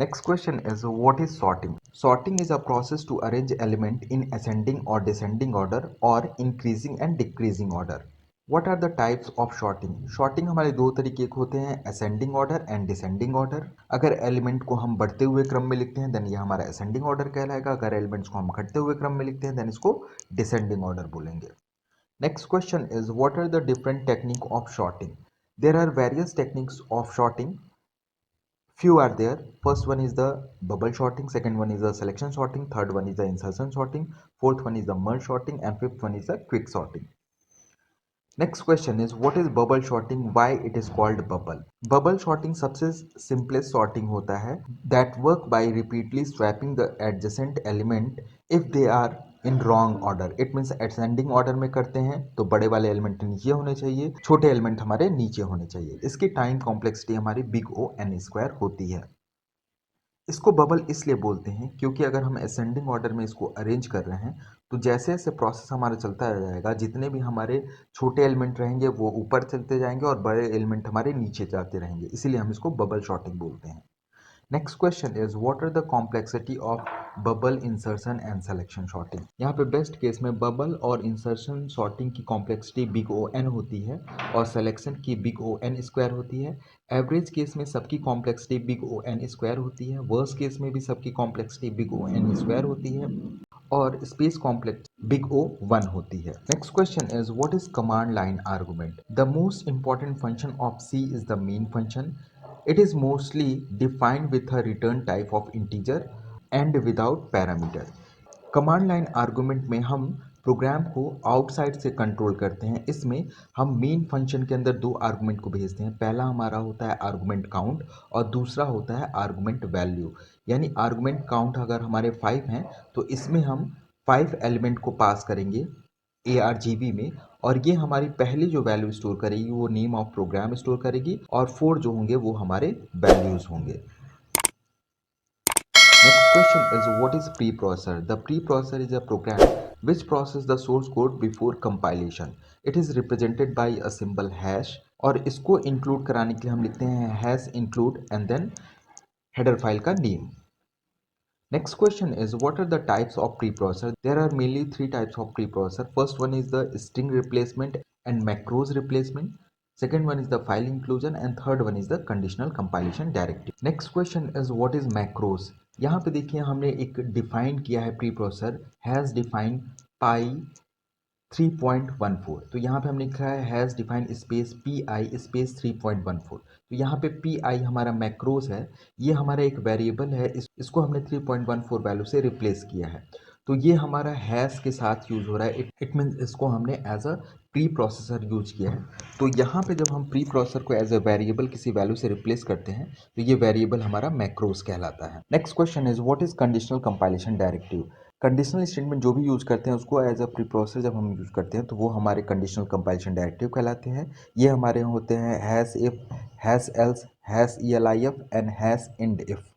Next question is what is sorting? Sorting is a process to arrange element in ascending or descending order or increasing and decreasing order. What are the types of sorting? Sorting हमारे दो तरीके के होते हैं, ascending order and descending order. अगर element को हम बढ़ते हुए क्रम में लिखते हैं then ये हमारा ascending order कहलाएगा, अगर elements को हम घटते हुए क्रम में लिखते हैं then इसको descending order बोलेंगे। Next question is what are the different technique of sorting? There are various techniques of sorting. Few are there. First one is the bubble sorting, second one is the selection sorting, third one is the insertion sorting, fourth one is the merge sorting, and fifth one is the quick sorting. Next question is what is bubble sorting, why it is called bubble? Bubble sorting सबसे simplest sorting होता है that work by repeatedly swapping the adjacent element if they are in wrong order. It means ascending order में करते हैं तो बड़े वाले एलिमेंट नीचे होने चाहिए, छोटे एलिमेंट हमारे नीचे होने चाहिए। इसकी टाइम कॉम्प्लेक्सिटी हमारी बिग O n स्क्वायर होती है। इसको बबल इसलिए बोलते हैं क्योंकि अगर हम असेंडिंग ऑर्डर में इसको अरेंज कर रहे हैं तो जैसे जैसे प्रोसेस हमारा चलता जाएगा जितने भी हमारे छोटे एलिमेंट रहेंगे वो ऊपर चलते जाएंगे और बड़े एलिमेंट हमारे नीचे जाते रहेंगे, इसीलिए हम इसको बबल शॉर्टिंग बोलते हैं। Next question is what are the complexity of bubble insertion and selection sorting. यहाँ पे बेस्ट केस में बबल और इंसर्शन शॉर्टिंग की कॉम्प्लेक्सिटी बिग O n होती है और सिलेक्शन की बिग O n स्क्वायर होती है। एवरेज केस में सबकी complexity big O n square होती है, वर्स्ट केस में भी सबकी complexity big O n square होती है और स्पेस कॉम्प्लेक्स बिग O 1 होती है। Next question is what is command line argument. The most important function of C is the main function. It is mostly defined with a return type of integer and without parameter. Command line argument में हम प्रोग्राम को आउटसाइड से कंट्रोल करते हैं। इसमें हम मेन फंक्शन के अंदर दो आर्गुमेंट को भेजते हैं, पहला हमारा होता है आर्गुमेंट काउंट और दूसरा होता है आर्गुमेंट वैल्यू। यानी आर्गुमेंट काउंट अगर हमारे 5 हैं तो इसमें हम 5 एलिमेंट को पास करेंगे ARGB में और ये हमारी पहली जो वैल्यू स्टोर करेगी वो नेम ऑफ प्रोग्राम स्टोर करेगी और 4 जो होंगे वो हमारे वैल्यूज होंगे। Next question is what is preprocessor? The preprocessor is a program which processes the source code before compilation. It is represented by a symbol hash और इसको include कराने के लिए हम लिखते हैं hash include and then header file का name. Next question is what are the types of preprocessor? There are mainly 3 types of preprocessor. First one is the string replacement and macros replacement. Second one is the file inclusion and third one is the conditional compilation directive. Next question is what is macros? यहाँ पे देखिए हमने एक डिफाइन किया है preprocessor has defined pi 3.14। तो यहाँ पे हमने लिखा है has define space PI space 3.14। तो यहाँ पे PI हमारा मैक्रोस है, ये हमारा एक वेरिएबल है, इसको हमने 3.14 वैल्यू से रिप्लेस किया है। तो ये हमारा हैश के साथ यूज हो रहा है, इट मीन्स इसको हमने as a preprocessor use किया है। तो यहाँ पे जब हम प्री प्रोसेसर को एज अ वेरिएबल किसी वैल्यू से रिप्लेस करते हैं तो ये वेरिएबल हमारा मैक्रोस कहलाता है। Next question is what is conditional compilation directive. Conditional statement जो भी यूज़ करते हैं उसको एज अ प्री प्रोसेसर जब हम यूज़ करते हैं तो वो हमारे कंडीशनल कंपाइलेशन डायरेक्टिव कहलाते हैं। ये हमारे होते हैं hash if, hash else, hash ELIF and hash end if.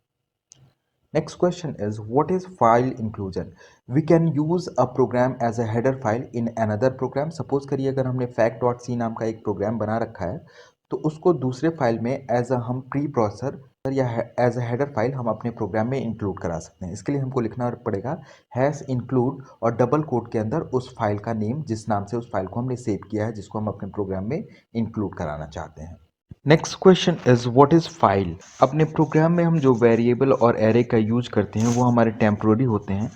Next question is what is file inclusion? We can use a program as a header file in another program. Suppose करिए अगर हमने fact.c नाम का एक प्रोग्राम बना रखा है तो उसको दूसरे फाइल में एज अ हम प्री प्रोसेसर या एज अ हेडर फाइल हम अपने प्रोग्राम में इंक्लूड करा सकते हैं। इसके लिए हमको लिखना पड़ेगा हैश इंक्लूड और डबल कोट के अंदर उस फाइल का नेम जिस नाम से उस फाइल को हमने सेव किया है जिसको हम अपने प्रोग्राम में इंक्लूड कराना चाहते हैं। Next question is what is file. अपने प्रोग्राम में हम जो वेरिएबल और एरे का यूज करते हैं वो हमारे टेम्प्रोरी होते हैं।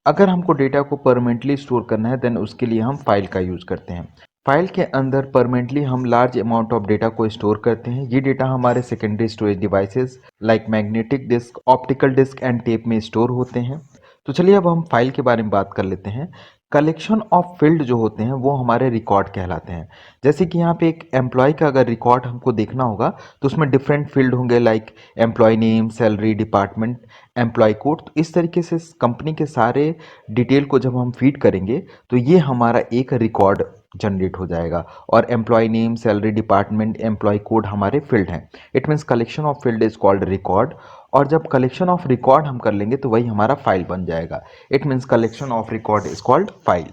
अगर हमको डेटा को परमानेंटली स्टोर करना है देन उसके लिए हम फाइल का यूज करते हैं। फाइल के अंदर परमानेंटली हम लार्ज अमाउंट ऑफ डेटा को स्टोर करते हैं। ये डेटा हमारे secondary storage devices like magnetic disk, optical disk and tape में स्टोर होते हैं। तो चलिए अब हम फाइल के बारे में बात कर लेते हैं। कलेक्शन ऑफ फील्ड जो होते हैं वो हमारे रिकॉर्ड कहलाते हैं। जैसे कि यहाँ पे एक एम्प्लॉय का अगर रिकॉर्ड हमको देखना होगा तो उसमें डिफरेंट फील्ड होंगे like employee name, salary, department, employee code. तो इस तरीके से कंपनी के सारे डिटेल को जब हम फीड करेंगे तो ये हमारा एक रिकॉर्ड जनरेट हो जाएगा। और employee name, salary, department, employee code हमारे फील्ड हैं। It means collection of field is called record. और जब कलेक्शन ऑफ रिकॉर्ड हम कर लेंगे तो वही हमारा फाइल बन जाएगा। It means collection of record is called file.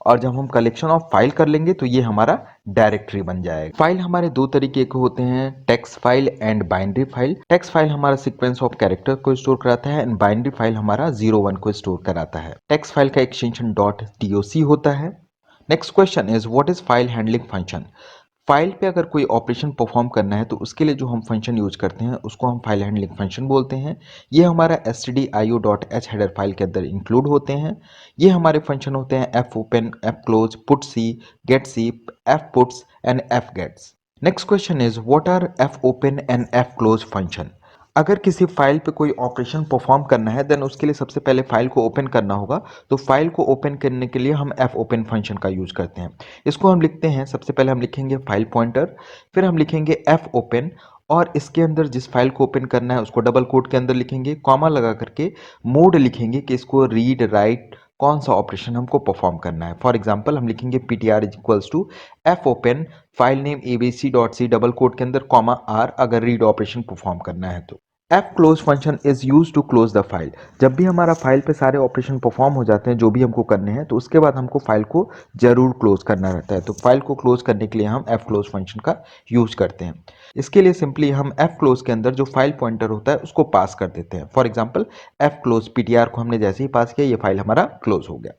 और जब हम कलेक्शन ऑफ फाइल कर लेंगे तो ये हमारा डायरेक्टरी बन जाएगा। फाइल हमारे दो तरीके के होते हैं, text file and binary file. Text file हमारा सीक्वेंस ऑफ कैरेक्टर को स्टोर कराता है एंड बाइनरी फाइल हमारा 01 को स्टोर कराता है। टेक्स्ट फाइल का एक्सटेंशन .doc होता है। Next question is what is file handling function. File पे अगर कोई ऑपरेशन परफॉर्म करना है तो उसके लिए जो हम फंक्शन यूज करते हैं उसको हम फाइल हैंडलिंग फंक्शन बोलते हैं। ये हमारा stdio.h हेडर फाइल के अंदर इंक्लूड होते हैं। ये हमारे फंक्शन होते हैं fopen, fclose, putc, getc, fputs and fgets। Next question is what are fopen and fclose function. अगर किसी फाइल पे कोई ऑपरेशन परफॉर्म करना है देन उसके लिए सबसे पहले फाइल को ओपन करना होगा। तो फाइल को ओपन करने के लिए हम fopen फंक्शन का यूज करते हैं। इसको हम लिखते हैं, सबसे पहले हम लिखेंगे फाइल पॉइंटर, फिर हम लिखेंगे fopen और इसके अंदर जिस फाइल को ओपन करना है उसको डबल कोट के अंदर लिखेंगे, कॉमा लगा करके मोड लिखेंगे कि इसको रीड राइट कौन सा ऑपरेशन हमको परफॉर्म करना है। फॉर एग्जांपल हम लिखेंगे ptr is equals to fopen file name abc.c double quote के अंदर कॉमा r अगर रीड ऑपरेशन परफॉर्म करना है तो। fclose function is use to close the file. जब भी हमारा फाइल पे सारे ऑपरेशन परफॉर्म हो जाते हैं जो भी हमको करने हैं तो उसके बाद हमको फाइल को जरूर क्लोज करना रहता है। तो फाइल को क्लोज करने के लिए हम fclose फंक्शन का यूज करते हैं। इसके लिए सिंपली हम fclose के अंदर जो फाइल पॉइंटर होता है उसको पास कर देते हैं। फॉर एग्जाम्पल fclose ptr को हमने जैसे ही पास किया ये फाइल हमारा क्लोज हो गया।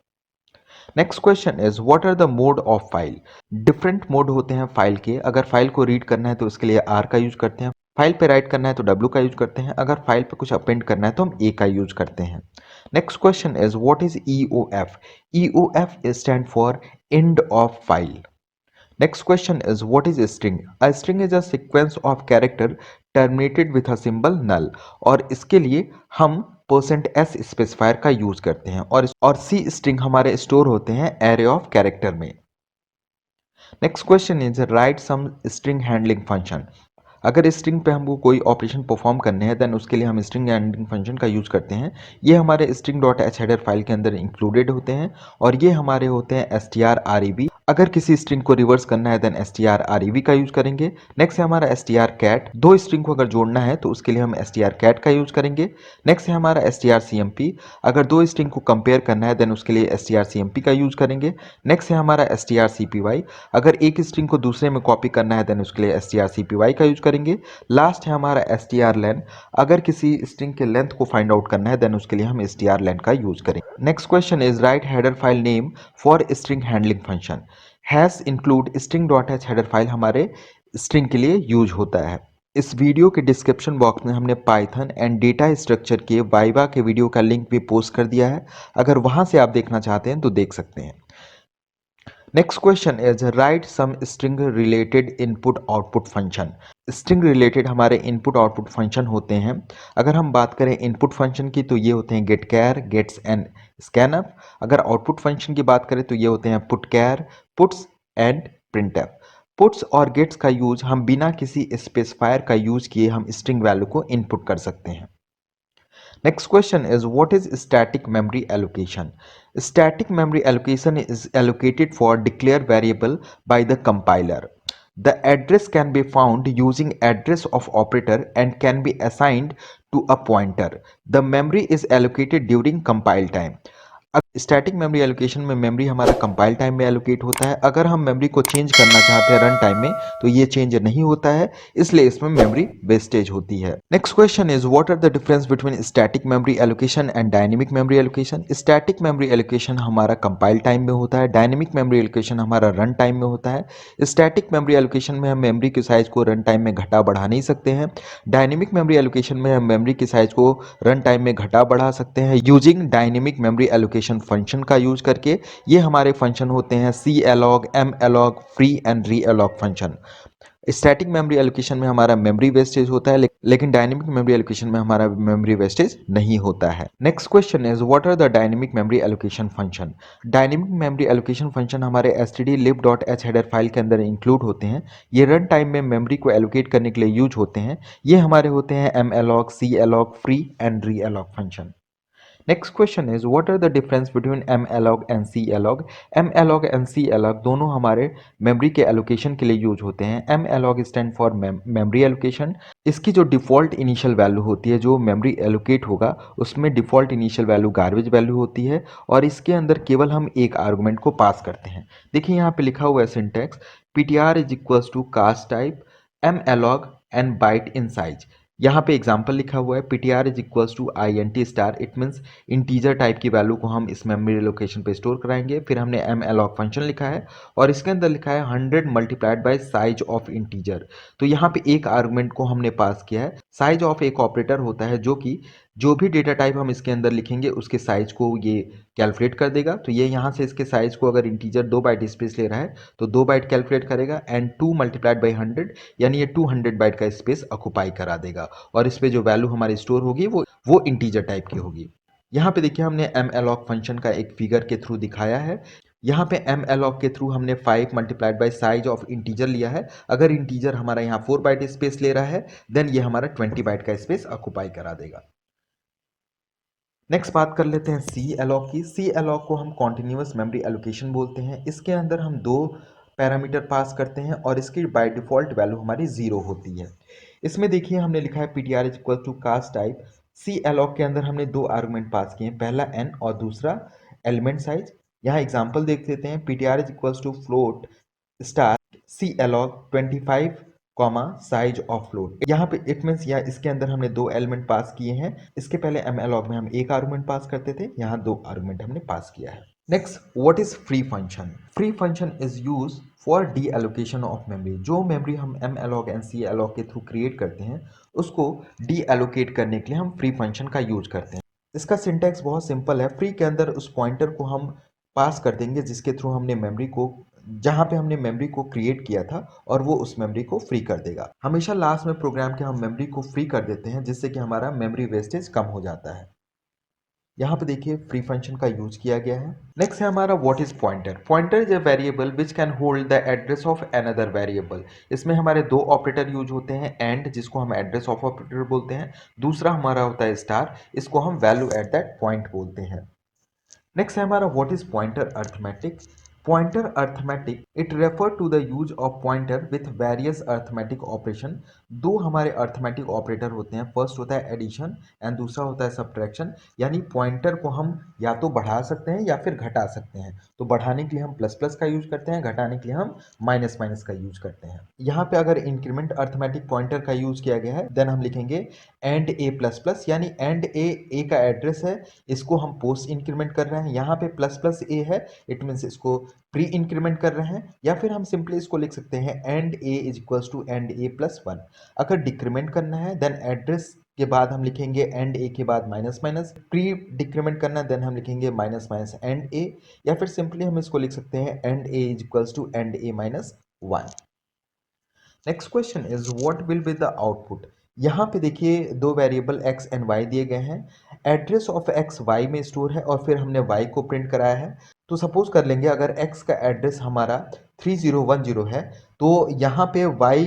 Next question is what are the mode of file. Different mode होते हैं फाइल के। अगर फाइल को रीड करना है तो उसके लिए R का यूज करते हैं, फाइल पे राइट करना है तो W का यूज करते हैं, अगर फाइल पे कुछ अपेंड करना है तो हम A का यूज करते हैं। Next question is what is EOF। EOF stand for end of file. Next question is what is a string? A string is a sequence of character terminated with a symbol null और इसके लिए हम %s स्पेसिफायर का यूज करते हैं और C string हमारे स्टोर होते हैं array of character में। Next question is write some string handling function. अगर स्ट्रिंग पे हमको कोई ऑपरेशन परफॉर्म करने हैं देन उसके लिए हम स्ट्रिंग हैंडलिंग फंक्शन का यूज करते हैं। ये हमारे string.h हेडर फाइल के अंदर इंक्लूडेड होते हैं और ये हमारे होते हैं strrev। अगर किसी स्ट्रिंग को रिवर्स करना है देन strrev का यूज करेंगे। नेक्स्ट है हमारा strcat। दो स्ट्रिंग को अगर जोड़ना है तो उसके लिए हम strcat का यूज करेंगे। नेक्स्ट है हमारा strcmp। अगर दो स्ट्रिंग को कंपेयर करना है देन उसके लिए strcmp का यूज करेंगे। नेक्स्ट है हमारा strcpy। अगर एक स्ट्रिंग को दूसरे में कॉपी करना है देन उसके लिए strcpy का यूज करेंगे। लास्ट है हमारा strlen। अगर किसी स्ट्रिंग के लेंथ को फाइंड आउट करना है देन उसके लिए हम strlen का यूज करेंगे। Next question is right header file name for string handling function. Hash include string.h header file हमारे स्ट्रिंग के लिए यूज होता है। इस वीडियो के डिस्क्रिप्शन बॉक्स में हमने पाइथन एंड डेटा स्ट्रक्चर के वाइवा के वीडियो का लिंक भी पोस्ट कर दिया है। अगर वहां से आप देखना चाहते हैं तो देख सकते हैं। Next question is write some string related input output function. String related हमारे इनपुट आउटपुट फंक्शन होते हैं। अगर हम बात करें इनपुट फंक्शन की तो ये होते हैं getChar, gets एंड scanf। अगर आउटपुट फंक्शन की बात करें तो ये होते हैं putChar, puts and printf। Puts और गेट्स का यूज हम बिना किसी स्पेसिफायर का यूज किए हम स्ट्रिंग वैल्यू को इनपुट कर सकते हैं। Next question is what is static memory allocation? Static memory allocation is allocated for declared variable by the compiler. The address can be found using address of operator and can be assigned to a pointer. The memory is allocated during compile time. Static memory allocation में मेमोरी हमारा कंपाइल टाइम में एलोकेट होता है। अगर हम मेमोरी को चेंज करना चाहते हैं रन टाइम में तो ये चेंज नहीं होता है, इसलिए इसमें मेमोरी वेस्टेज होती है। Next question is what are the difference between static memory allocation and dynamic memory allocation. Static memory allocation हमारा कंपाइल टाइम में होता है, डायनेमिक मेमोरी एलोकेशन हमारा रन टाइम में होता है। स्टैटिक मेमोरी एलोकेशन में हम मेमोरी के साइज को रन टाइम में घटा बढ़ा नहीं सकते हैं। डायनेमिक मेमोरी एलोकेशन में हम मेमोरी के साइज को रन टाइम में घटा बढ़ा सकते हैं using dynamic memory allocation function का यूज करके। ये हमारे फंक्शन होते हैं calloc, malloc, free and realloc function. Static memory allocation में हमारा मेमोरी वेस्टेज होता है, लेकिन डायनेमिक मेमोरी एलोकेशन में हमारा मेमोरी वेस्टेज नहीं होता है। Next question is what are the dynamic memory allocation function. Dynamic memory allocation function हमारे stdlib.h हेडर फाइल के अंदर इंक्लूड होते हैं। ये रन टाइम में मेमोरी को एलोकेट करने के लिए यूज होते हैं। ये हमारे होते हैं malloc, calloc, free and realloc function. Next question is what are the difference between malloc and calloc. Malloc and calloc दोनों हमारे मेमोरी के एलोकेशन के लिए यूज होते हैं। Malloc stand for memory allocation. इसकी जो डिफ़ॉल्ट इनिशियल वैल्यू होती है, जो मेमोरी एलोकेट होगा उसमें default initial value garbage value होती है और इसके अंदर केवल हम एक आर्गुमेंट को पास करते हैं। देखिए यहाँ पे लिखा हुआ है syntax ptr is equals to cast type malloc and byte in size. यहाँ पे एग्जाम्पल लिखा हुआ है ptr is equals to INT star. It means integer type की वैल्यू को हम इस मेमोरी लोकेशन पे स्टोर कराएंगे। फिर हमने एम एलॉग फंक्शन लिखा है और इसके अंदर लिखा है 100 multiplied by size of integer. तो यहाँ पे एक आर्गुमेंट को हमने पास किया है। साइज ऑफ एक ऑपरेटर होता है जो कि जो भी डेटा टाइप हम इसके अंदर लिखेंगे उसके साइज को ये कैलकुलेट कर देगा। तो ये यहाँ से इसके साइज को, अगर इंटीजर 2 बाइट स्पेस ले रहा है तो 2 बाइट कैलकुलेट करेगा एंड 2 मल्टीप्लाइड बाई 100 यानी ये 200 बाइट का स्पेस ऑक्युपाई करा देगा और इस पे जो वैल्यू हमारी स्टोर होगी वो इंटीजर टाइप की होगी। यहाँ पे देखिए हमने एम एलॉग फंक्शन का एक फिगर के थ्रू दिखाया है। यहाँ पे एम एलॉग के थ्रू हमने 5 multiplied by size of integer लिया है। अगर इंटीजर हमारा यहाँ 4 बाइट स्पेस ले रहा है देन ये हमारा 20 बाइट का स्पेस ऑक्युपाई करा देगा। नेक्स्ट बात कर लेते हैं सी एलॉग की। सी एलॉग को हम कॉन्टिन्यूस मेमोरी एलोकेशन बोलते हैं। इसके अंदर हम 2 पैरामीटर पास करते हैं और इसकी बाय डिफ़ॉल्ट वैल्यू हमारी 0 होती है। इसमें देखिए हमने लिखा है ptr is equal to cast type. Calloc के अंदर हमने 2 आर्गुमेंट पास किए हैं, पहला n और दूसरा एलिमेंट साइज। यहाँ एग्जाम्पल देख लेते हैं ptr is equal to float star calloc 25 comma size of float. यहाँ पे इट मीन्स या इसके अंदर हमने 2 एलिमेंट पास किए हैं। इसके पहले एम एलॉग में हम एक आर्गुमेंट पास करते थे, यहाँ 2 आर्गुमेंट हमने पास किया है। Next what is free function. Free function is use for deallocation of memory. जो मेमोरी हम malloc and calloc के थ्रू क्रिएट करते हैं उसको डी एलोकेट करने के लिए हम फ्री फंक्शन का यूज करते हैं। इसका सिंटैक्स बहुत सिंपल है। फ्री के अंदर उस पॉइंटर को हम पास कर देंगे जिसके थ्रू हमने मेमोरी को, जहां पे हमने मेमोरी को क्रिएट किया था और वो उस मेमोरी को फ्री कर देगा। हमेशा लास्ट में प्रोग्राम के हम मेमोरी को फ्री कर देते हैं जिससे कि हमारा मेमोरी वेस्टेज कम हो जाता है। यहाँ पे देखिए फ्री फंक्शन का यूज किया गया है। नेक्स्ट है हमारा what is pointer. Pointer is a variable which can hold the address of another variable. इसमें हमारे 2 ऑपरेटर यूज होते हैं, एंड जिसको हम एड्रेस ऑफ ऑपरेटर बोलते हैं, दूसरा हमारा होता है स्टार, इसको हम वैल्यू एट दैट पॉइंट बोलते हैं। नेक्स्ट है हमारा what is pointer arithmetic. Pointer arithmetic it refer to the use of pointer with various arithmetic operation. 2 हमारे अर्थमेटिक ऑपरेटर होते हैं, फर्स्ट होता है एडिशन एंड दूसरा होता है सब्ट्रैक्शन। यानी पॉइंटर को हम या तो बढ़ा सकते हैं या फिर घटा सकते हैं। तो बढ़ाने के लिए हम प्लस प्लस का यूज करते हैं, घटाने के लिए हम माइनस माइनस का यूज करते हैं। यहाँ पे अगर इंक्रीमेंट अर्थमेटिक पॉइंटर का यूज किया गया है देन हम लिखेंगे एंड ए प्लस प्लस, यानी एंड ए का एड्रेस है, इसको हम पोस्ट इंक्रीमेंट कर रहे हैं। यहाँ पे प्लस प्लस ए है, इट मीन्स इसको प्री इंक्रीमेंट कर रहे हैं। या फिर हम सिंपली इसको लिख सकते हैं and A is equals to and a plus 1। अगर डिक्रीमेंट करना है देन एड्रेस के बाद हम लिखेंगे एंड ए के बाद माइनस माइनस। प्री डिक्रीमेंट करना है देन हम लिखेंगे माइनस माइनस एंड ए। या फिर सिंपली हम इसको लिख सकते हैं and A is equals to and a minus 1। Next question is what will be the output. यहाँ पे देखिए 2 वेरिएबल x एंड y दिए गए हैं। एड्रेस ऑफ x y में स्टोर है और फिर हमने y को प्रिंट कराया है। तो सपोज कर लेंगे अगर x का एड्रेस हमारा 3010 है तो यहाँ पे y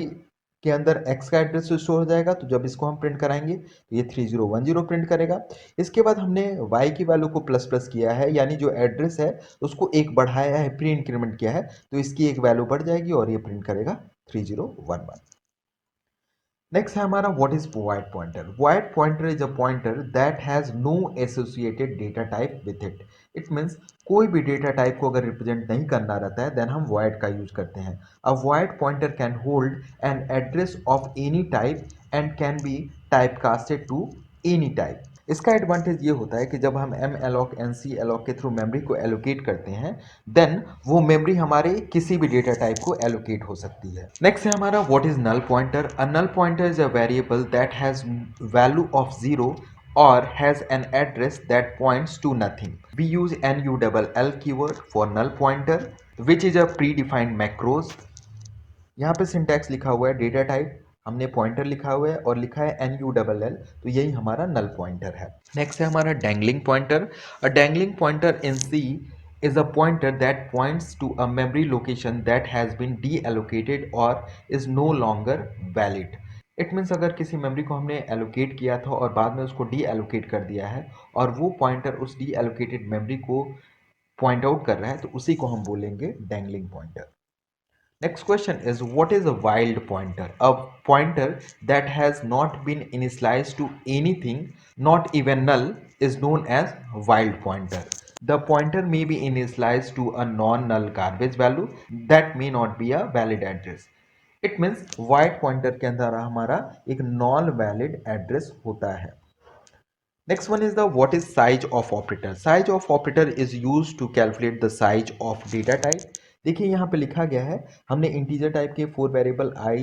के अंदर x का एड्रेस स्टोर हो जाएगा। तो जब इसको हम प्रिंट कराएंगे तो ये 3010 प्रिंट करेगा। इसके बाद हमने y की वैल्यू को प्लस प्लस किया है, यानी जो एड्रेस है उसको एक बढ़ाया है, प्री इंक्रीमेंट किया है, तो इसकी एक वैल्यू बढ़ जाएगी और ये प्रिंट करेगा 3011। नेक्स्ट है हमारा what is void pointer. void pointer is a pointer that has no associated data type with it. It means कोई भी डेटा टाइप को अगर रिप्रेजेंट नहीं करना रहता है देन हम void का यूज करते हैं। A void pointer can hold an address of any type and can be type casted to any type. इसका एडवांटेज ये होता है कि जब हम malloc and calloc के थ्रू मेमोरी को एलोकेट करते हैं देन वो मेमोरी हमारे किसी भी डेटा टाइप को एलोकेट हो सकती है। नेक्स्ट है हमारा what is null pointer. A null pointer is a variable that has value of 0 or has an address that points to nothing. We use null keyword for null pointer, which is a predefined macros. यहाँ पे सिंटैक्स लिखा हुआ है डेटा टाइप, हमने पॉइंटर लिखा हुआ है और लिखा है NULL, तो यही हमारा नल पॉइंटर है। नेक्स्ट है हमारा dangling pointer. A dangling pointer in C is a pointer that points to a memory location that has been deallocated or is no longer valid. It means अगर किसी मेमोरी को हमने एलोकेट किया था और बाद में उसको डी एलोकेट कर दिया है और वो पॉइंटर उस डी एलोकेटेड मेमोरी को पॉइंट आउट कर रहा है, तो उसी को हम बोलेंगे dangling pointer. Next question is, what is a wild pointer? A pointer that has not been initialized to anything, not even null, is known as wild pointer. The pointer may be initialized to a non-null garbage value that may not be a valid address. It means wild pointer के अंदर हमारा एक non valid address होता है। Next one is the what is size of operator. Size of operator is used to calculate the size of data type. देखिए यहाँ पे लिखा गया है, हमने इंटीजर टाइप के 4 variable i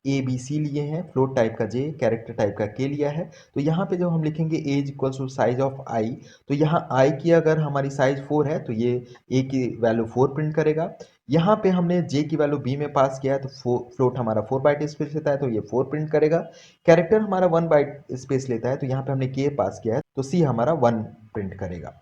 a b c लिए हैं, फ्लोट टाइप का j, कैरेक्टर टाइप का k लिया है। तो यहाँ पे जब हम लिखेंगे as equals to size of i, तो यहाँ i की अगर हमारी साइज 4 है तो ये a की वैल्यू 4 प्रिंट करेगा। यहाँ पे हमने j की वैल्यू b में पास किया है तो फ्लोट हमारा 4 बाइट स्पेस लेता है तो ये 4 प्रिंट करेगा। कैरेक्टर हमारा 1 बाइट स्पेस लेता है तो यहाँ पे हमने k पास किया है तो c हमारा 1 प्रिंट करेगा।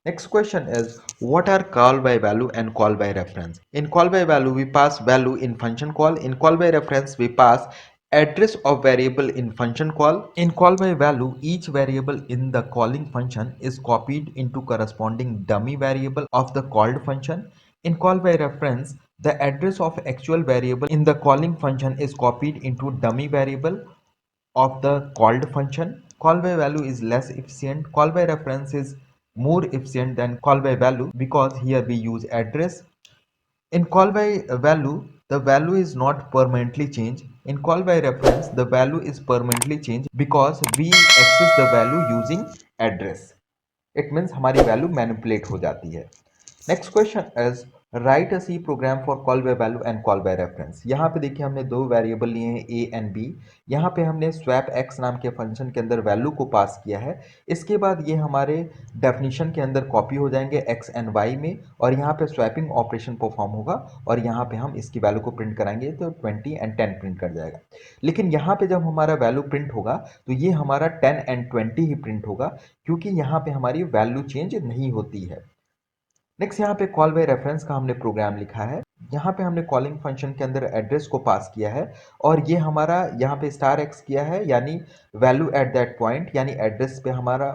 Next question is, what are call by value and call by reference? In call by value we pass value in function call. In call by reference we pass address of variable in function call. In call by value each variable in the calling function is copied into corresponding dummy variable of the called function. In call by reference the address of actual variable in the calling function is copied into dummy variable of the called function. Call by value is less efficient. Call by reference is more efficient than call by value because here we use address. In call by value, the value is not permanently changed. In call by reference, the value is permanently changed because we access the value using address. It means हमारी वैल्यू मैनिपुलेट हो जाती है। Next question is, write a C program for call by value and call by reference. यहाँ पे देखिए हमने दो वेरिएबल लिए हैं a एंड b। यहाँ पे हमने स्वैप x नाम के फंक्शन के अंदर वैल्यू को पास किया है। इसके बाद ये हमारे डेफिनेशन के अंदर कॉपी हो जाएंगे x एंड y में और यहाँ पे स्वैपिंग ऑपरेशन परफॉर्म होगा और यहाँ पे हम इसकी वैल्यू को प्रिंट कराएंगे तो 20 एंड 10 प्रिंट कर जाएगा। लेकिन यहाँ पे जब हमारा वैल्यू प्रिंट होगा तो ये हमारा 10 एंड 20 ही प्रिंट होगा क्योंकि यहाँ पे हमारी वैल्यू चेंज नहीं होती है। नेक्स्ट यहाँ पे कॉल बाय रेफरेंस का हमने प्रोग्राम लिखा है। यहाँ पे हमने कॉलिंग फंक्शन के अंदर एड्रेस को पास किया है और ये हमारा यहाँ पे स्टार एक्स किया है यानी वैल्यू एट दैट पॉइंट, यानी एड्रेस पे हमारा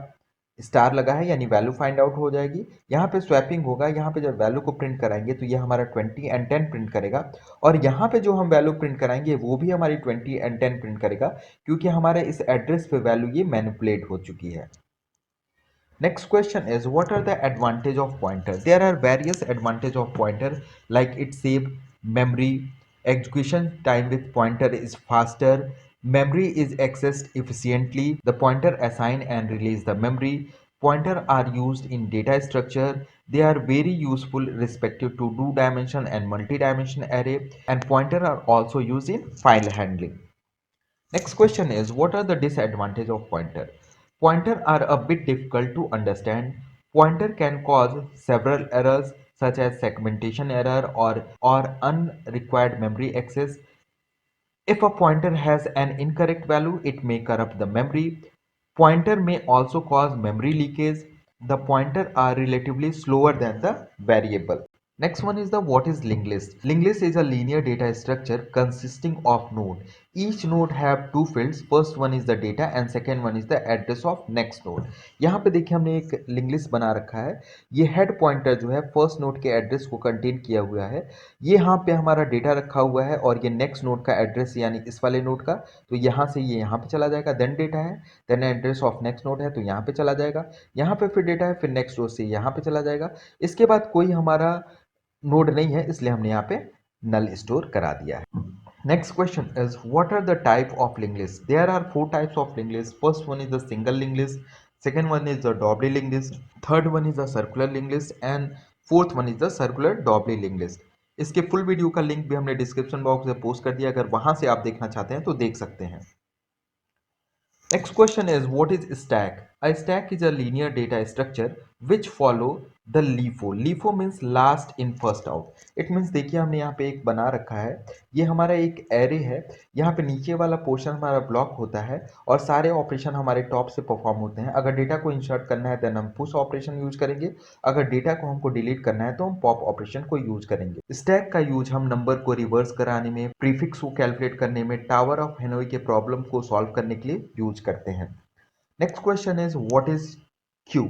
स्टार लगा है यानी वैल्यू फाइंड आउट हो जाएगी। यहाँ पे स्वैपिंग होगा, यहाँ पे जब वैल्यू को प्रिंट कराएंगे तो ये हमारा 20 एंड 10 प्रिंट करेगा और यहाँ पे जो हम वैल्यू प्रिंट कराएंगे वो भी हमारी 20 एंड 10 प्रिंट करेगा क्योंकि हमारे इस एड्रेस पे वैल्यू ये मैनिपुलेट हो चुकी है। Next question is, what are the advantage of pointer? There are various advantage of pointer like it save memory, execution time with pointer is faster, memory is accessed efficiently, the pointer assign and release the memory, pointer are used in data structure, they are very useful respective to two dimension and multi-dimension array, and pointer are also used in file handling. Next question is, what are the disadvantage of pointer? Pointer are a bit difficult to understand. Pointer can cause several errors such as segmentation error or unrequired memory access. If a pointer has an incorrect value, it may corrupt the memory. Pointer may also cause memory leakage. The pointer are relatively slower than the variable. Next one is the what is linked list. Linked list is a linear data structure consisting of node. Each node have two fields. First one is the data and second one is the address of next node. यहाँ पे देखिए हमने एक लिंक लिस्ट बना रखा है। ये हेड पॉइंटर जो है फर्स्ट नोड के एड्रेस को कंटेन किया हुआ है। ये यहाँ पे हमारा डेटा रखा हुआ है और ये नेक्स्ट नोड का एड्रेस यानी इस वाले नोड का, तो यहाँ से ये यहाँ पे चला जाएगा। देन डेटा है, then address of next node है तो यहाँ पे चला जाएगा। यहाँ पे फिर डेटा है, फिर नेक्स्ट नोड से यहाँ पे चला जाएगा। इसके बाद कोई हमारा नोड नहीं है इसलिए हमने यहाँ पे नल स्टोर करा दिया है। Next question is, what are the type of link list? There are 4 types of link list. First one is the single link list, second one is the doubly link list, third one is the circular link list and fourth one is the circular doubly link list. इसके फुल वीडियो का लिंक भी हमने डिस्क्रिप्शन बॉक्स में पोस्ट कर दिया, अगर वहां से आप देखना चाहते हैं तो देख सकते हैं। Next question is what is stack? A stack is a linear data structure which follow the LIFO. LIFO means last in first out. It means देखिए हमने यहाँ पे एक बना रखा है, ये हमारा एक एरे है, यहाँ पे नीचे वाला पोर्शन हमारा ब्लॉक होता है और सारे ऑपरेशन हमारे टॉप से परफॉर्म होते हैं। अगर डेटा को इंसर्ट करना है देन हम पुश ऑपरेशन यूज करेंगे, अगर डेटा को हमको डिलीट करना है तो हम पॉप ऑपरेशन को यूज करेंगे। स्टैक का यूज हम नंबर को रिवर्स कराने में, प्रीफिक्स को कैलकुलेट करने में, टावर ऑफ हेनोई के प्रॉब्लम को सॉल्व करने के लिए यूज करते हैं। Next question is what is queue?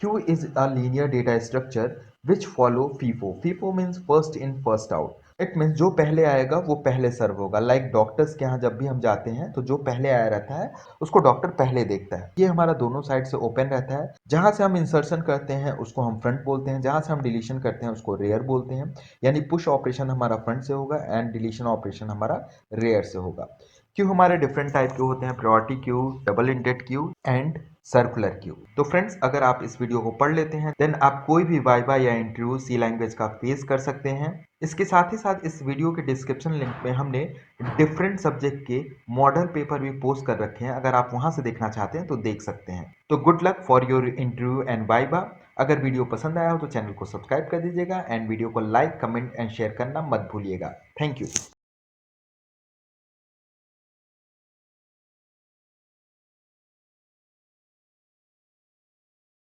Queue is a linear data structure which follow FIFO. FIFO means first in first out. It means जो पहले आएगा वो पहले सर्व होगा। लाइक डॉक्टर्स के यहाँ जब भी हम जाते हैं तो जो पहले आया रहता है उसको डॉक्टर पहले देखता है। ये हमारा दोनों साइड से ओपन रहता है। जहाँ से हम इंसर्शन करते हैं उसको हम फ्रंट बोलते हैं, जहाँ से हम डिलीशन करते हैं उसको रेयर बोलते हैं। यानी पुश ऑपरेशन हमारा फ्रंट से होगा एंड डिलीशन ऑपरेशन हमारा रेयर से होगा। क्यू हमारे डिफरेंट टाइप के होते हैं, priority queue, double ended Q and circular queue. तो फ्रेंड्स अगर आप इस वीडियो को पढ़ लेते हैं देन आप कोई भी वाइवा या इंटरव्यू सी लैंग्वेज का फेस कर सकते हैं। इसके साथ ही साथ इस वीडियो के डिस्क्रिप्शन लिंक में हमने डिफरेंट सब्जेक्ट के मॉडल पेपर भी पोस्ट कर रखे हैं, अगर आप वहां से देखना चाहते हैं तो देख सकते हैं। तो good luck for your interview and viva. अगर वीडियो पसंद आया हो तो चैनल को सब्सक्राइब कर दीजिएगा एंड वीडियो को लाइक, कमेंट एंड शेयर करना मत भूलिएगा। Thank you.